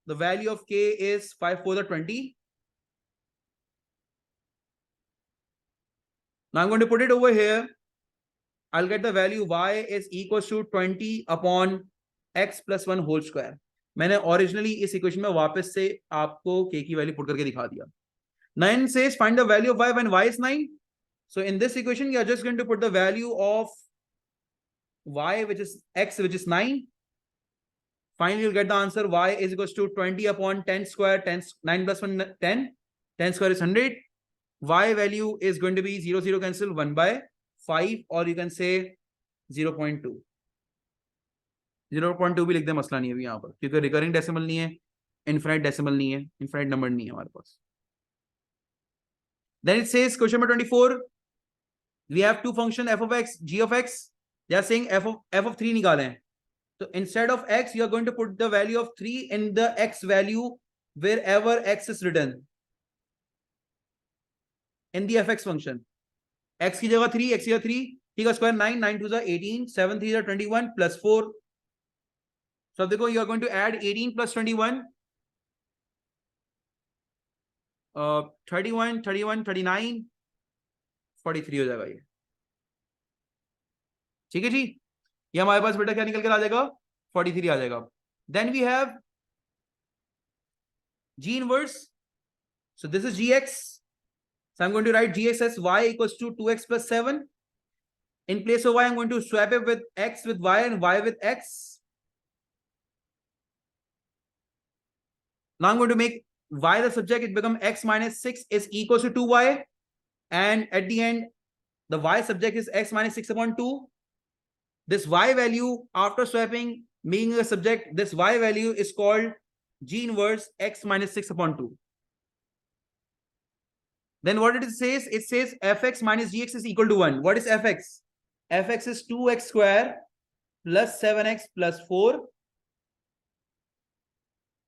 The value of k is 5 4 20. Now I'm going to put it over here. I'll get the value y is equals to 20 upon x plus 1 whole square. मैंने originally इस equation में वापस से आपको k की वैल्यू पुट करके दिखा दिया. 9 says find the value of y when y is 9. So in this equation, you are just going to put the value of y, which is x, which is 9. Finally, you'll get the answer y is equals to 20 upon 10 square. 10, 9 plus 1, 10. 10 square is 100. Y value is going to be 0, 0 cancel 1 by 5, or you can say 0.2. 0.2 भी लिख दे, मसला नहीं है अभी यहाँ पर, क्योंकि recurring decimal नहीं है, इनफिनिट डेसिमल नहीं है, इनफिनिट नंबर नहीं है हमारे पास. Then it says question number 24. We have two function f of x, g of x. They are saying f of 3 निकालें. So instead of x, you are going to put the value of 3 in the x value wherever x is written in the fx function. x की जगह 3, x की जगह 3, 3 का square 9, 9 2 18, 7 3 21 plus 4. So देखो, you are going to add 18 plus 21, 31 31 39 43 हो जाएगा ये. ठीक है जी, ये हमारे पास बेटा क्या निकल कर आ जाएगा? 43 आ जाएगा. Then we have g inverse. So this is gx. So I'm going to write gx as y equals to 2x plus 7. In place of y, I'm going to swap it with x with y and y with x. Now I'm going to make y the subject. It becomes x minus 6 is equals to 2y. and at the end, the y subject is x minus 6 upon 2. This y value after swapping, being a subject, this y value is called G inverse x minus 6 upon 2. Then what it says? It says fx minus gx is equal to 1. What is fx? Fx is 2x square plus 7x plus 4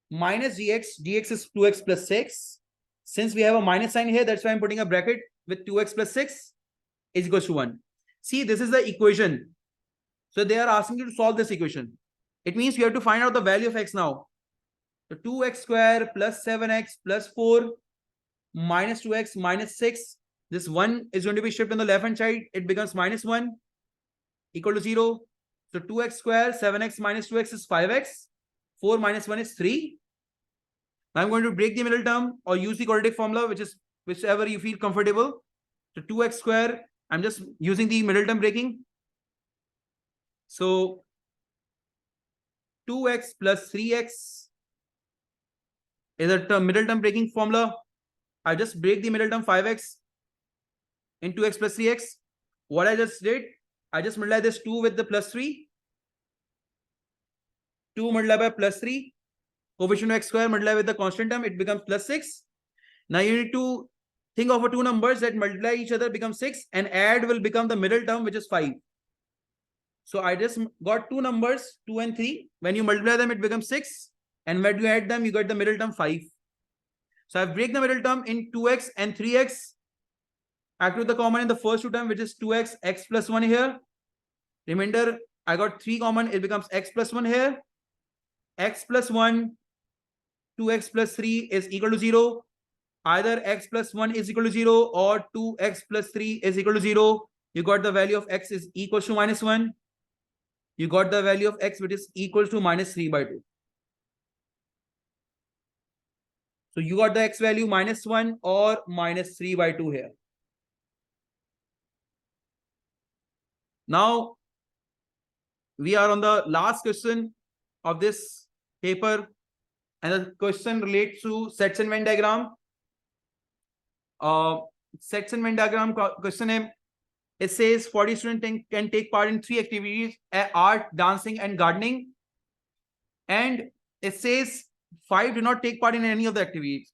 minus gx. Gx is 2x plus 6. Since we have a minus sign here, that's why I'm putting a bracket with 2x plus 6 is equals to 1. See, this is the equation. So they are asking you to solve this equation. It means you have to find out the value of x now. So 2x square plus 7x plus 4 minus 2x minus 6. This 1 is going to be shifted on the left hand side. It becomes minus 1 equal to 0. So 2x square, 7x minus 2x is 5x. 4 minus 1 is 3. Now I'm going to break the middle term or use the quadratic formula, which is whichever you feel comfortable. So 2x square, I'm just using the middle term breaking. So 2x plus 3x is a middle term breaking formula. I just break the middle term 5x into x plus 3x. What I just did, I just multiply this 2 with the plus 3. 2 multiplied by plus 3. Coefficient of x square multiplied with the constant term, it becomes plus 6. Now you need to think of two numbers that multiply each other, become 6, and add will become the middle term, which is 5. So I just got two numbers, 2 and 3. When you multiply them, it becomes 6. And when you add them, you get the middle term 5. So I break the middle term in 2x and 3x. I took the common in the first two term, which is 2x, x plus 1 here. Remainder, I got 3 common, it becomes x plus 1 here. X plus 1, 2x plus 3 is equal to 0. Either x plus 1 is equal to 0 or 2x plus 3 is equal to 0. You got the value of x is equal to minus 1. You got the value of x, which is equal to minus 3 by 2. So you got the x value minus 1 or minus 3 by 2 here. Now, we are on the last question of this paper. And the question relates to sets and Venn diagram. Sets and Venn diagram question है. It says 40 students can take part in 3 activities: art, dancing, and gardening. And it says 5 do not take part in any of the activities.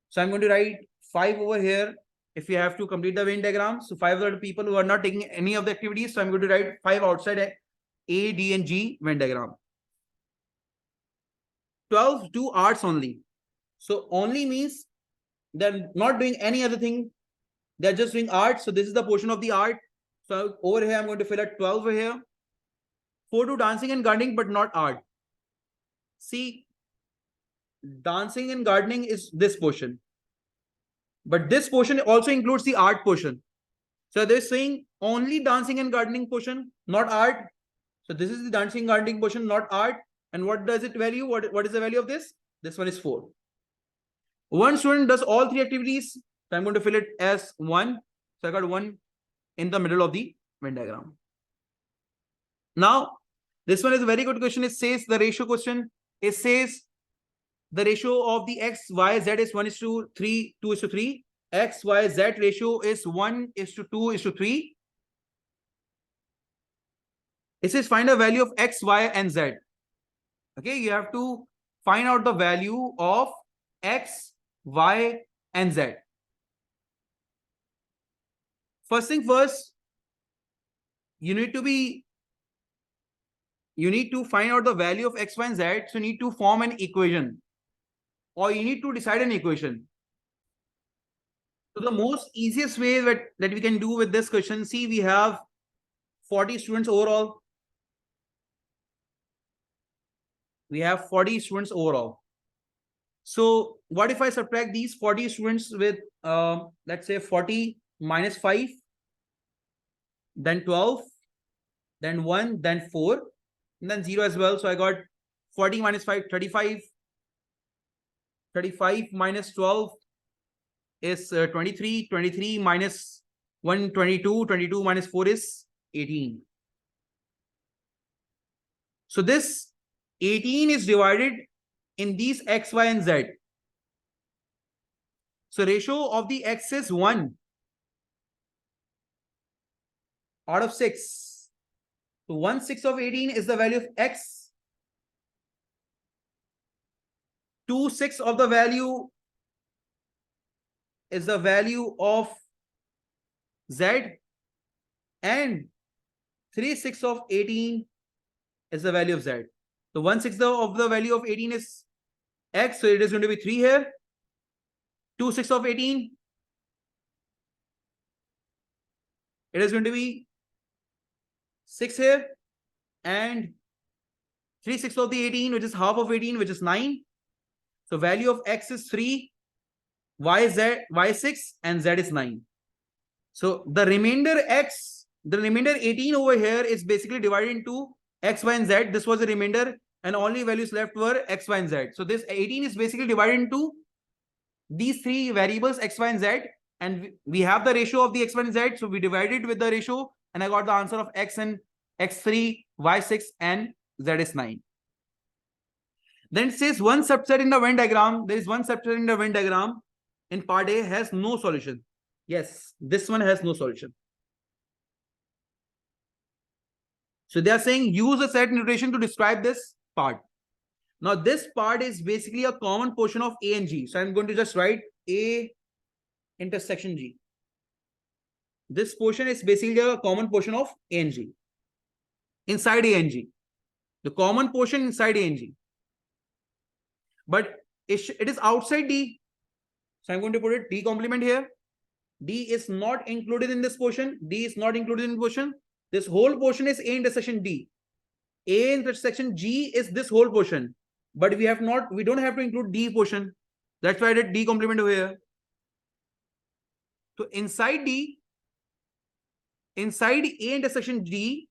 So I'm going to write 5 over here if you have to complete the Venn diagram. So 5 are the people who are not taking any of the activities. So I'm going to write 5 outside A, D, and G Venn diagram. 12 do arts only. So only means they're not doing any other thing. They're just doing art. So this is the portion of the art. So over here, I'm going to fill at 12 over here. 4 do dancing and gardening, but not art. See, dancing and gardening is this portion. But this portion also includes the art portion. So they're saying only dancing and gardening portion, not art. So this is the dancing and gardening portion, not art. And what does it value? What is the value of this? This one is 4. One student does all 3 activities. So I'm going to fill it as 1. So I got 1 in the middle of the Venn diagram. Now, this one is a very good question. It says the ratio question. It says the ratio of the x, y, z is 1:3, 2:3. X, y, z ratio is 1:2:3. It says find a value of x, y, and z. Okay, you have to find out the value of x, y, and z. First thing first, you need to find out the value of x, y, and z. So you need to form an equation, or you need to decide an equation. So the most easiest way that we can do with this question, see, we have 40 students overall. We have 40 students overall. So what if I subtract these 40 students with, let's say 40 minus 5, then 12, then 1, then 4, and then 0 as well. So I got 40 minus 5, 35. 35 minus 12 is 23. 23 minus 1, 22. 22 minus 4 is 18. So this 18 is divided in these x, y, and z. So ratio of the x is 1. out of 6. So 1/6 of 18 is the value of x. 2/6 of the value is the value of z, and 3/6 of 18 is the value of z. So 1/6 of the value of 18 is x, so it is going to be 3 here. 2/6 of 18, it is going to be 6 here, and 3/6 of the 18, which is half of 18, which is 9. So value of x is 3, y is 6, and z is 9. So the remainder x, the remainder 18 over here is basically divided into x, y, and z. This was the remainder, and only values left were x, y, and z. So this 18 is basically divided into these three variables x, y, and z, and we have the ratio of the x, y, and z. So we divided with the ratio, and I got the answer of x and x3, y6, and z is 9. Then it says one subset in the Venn diagram. There is one subset in the Venn diagram in part A has no solution. Yes, this one has no solution. So they are saying use a set notation to describe this part. Now this part is basically a common portion of A and G. So I'm going to just write A intersection G. This portion is basically a common portion of A and G. Inside A and G. The common portion inside A and G. But it is outside D. So I'm going to put it D complement here. D is not included in this portion. D is not included in the portion. This whole portion is A intersection D. A intersection G is this whole portion. But we don't have to include D portion. That's why I did D complement over here. So inside D, inside A intersection D,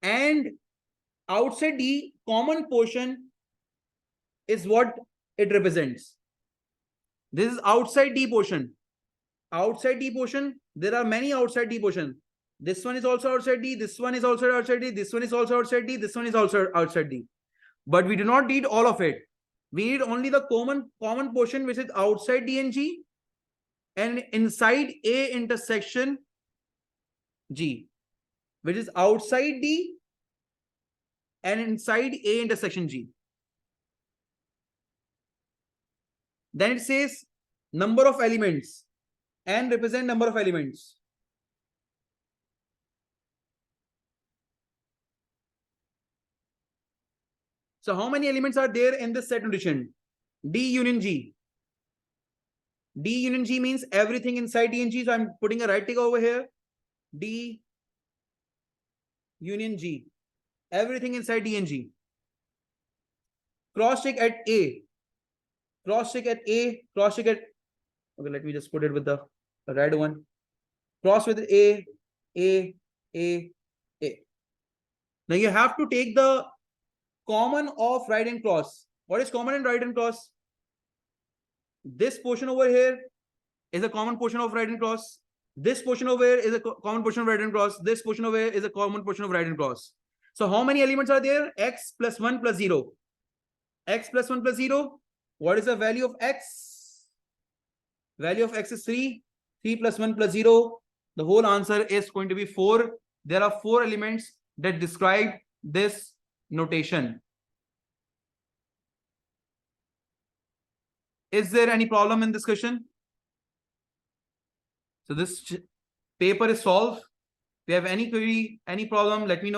and outside D, common portion is what it represents. This is outside D portion. Outside D portion, there are many outside D portion. This one is also outside D, this one is also outside D, this one is also outside D, this one is also outside D. But we do not need all of it. We need only the common portion which is outside D and G, and inside A intersection G, which is outside D and inside A intersection G. Then it says number of elements and represent number of elements. So how many elements are there in this set notation? D union G. D union G means everything inside D and G. So I'm putting a right tick over here. D union G. Everything inside D and G. Cross check at A. Cross check at A. Cross check at... Okay, let me just put it with the red one. Cross with A. Now you have to take the common of right and cross. What is common in right and cross? This portion over here is a common portion of right and cross. This portion over here is a common portion of right and cross. This portion over here is a common portion of right and cross. So how many elements are there? X plus 1 plus 0. X plus 1 plus 0. What is the value of x? Value of x is 3. 3 plus 1 plus 0. The whole answer is going to be 4. There are 4 elements that describe this notation. Is there any problem in this question? So this paper is solved. If you have any query, any problem, let me know.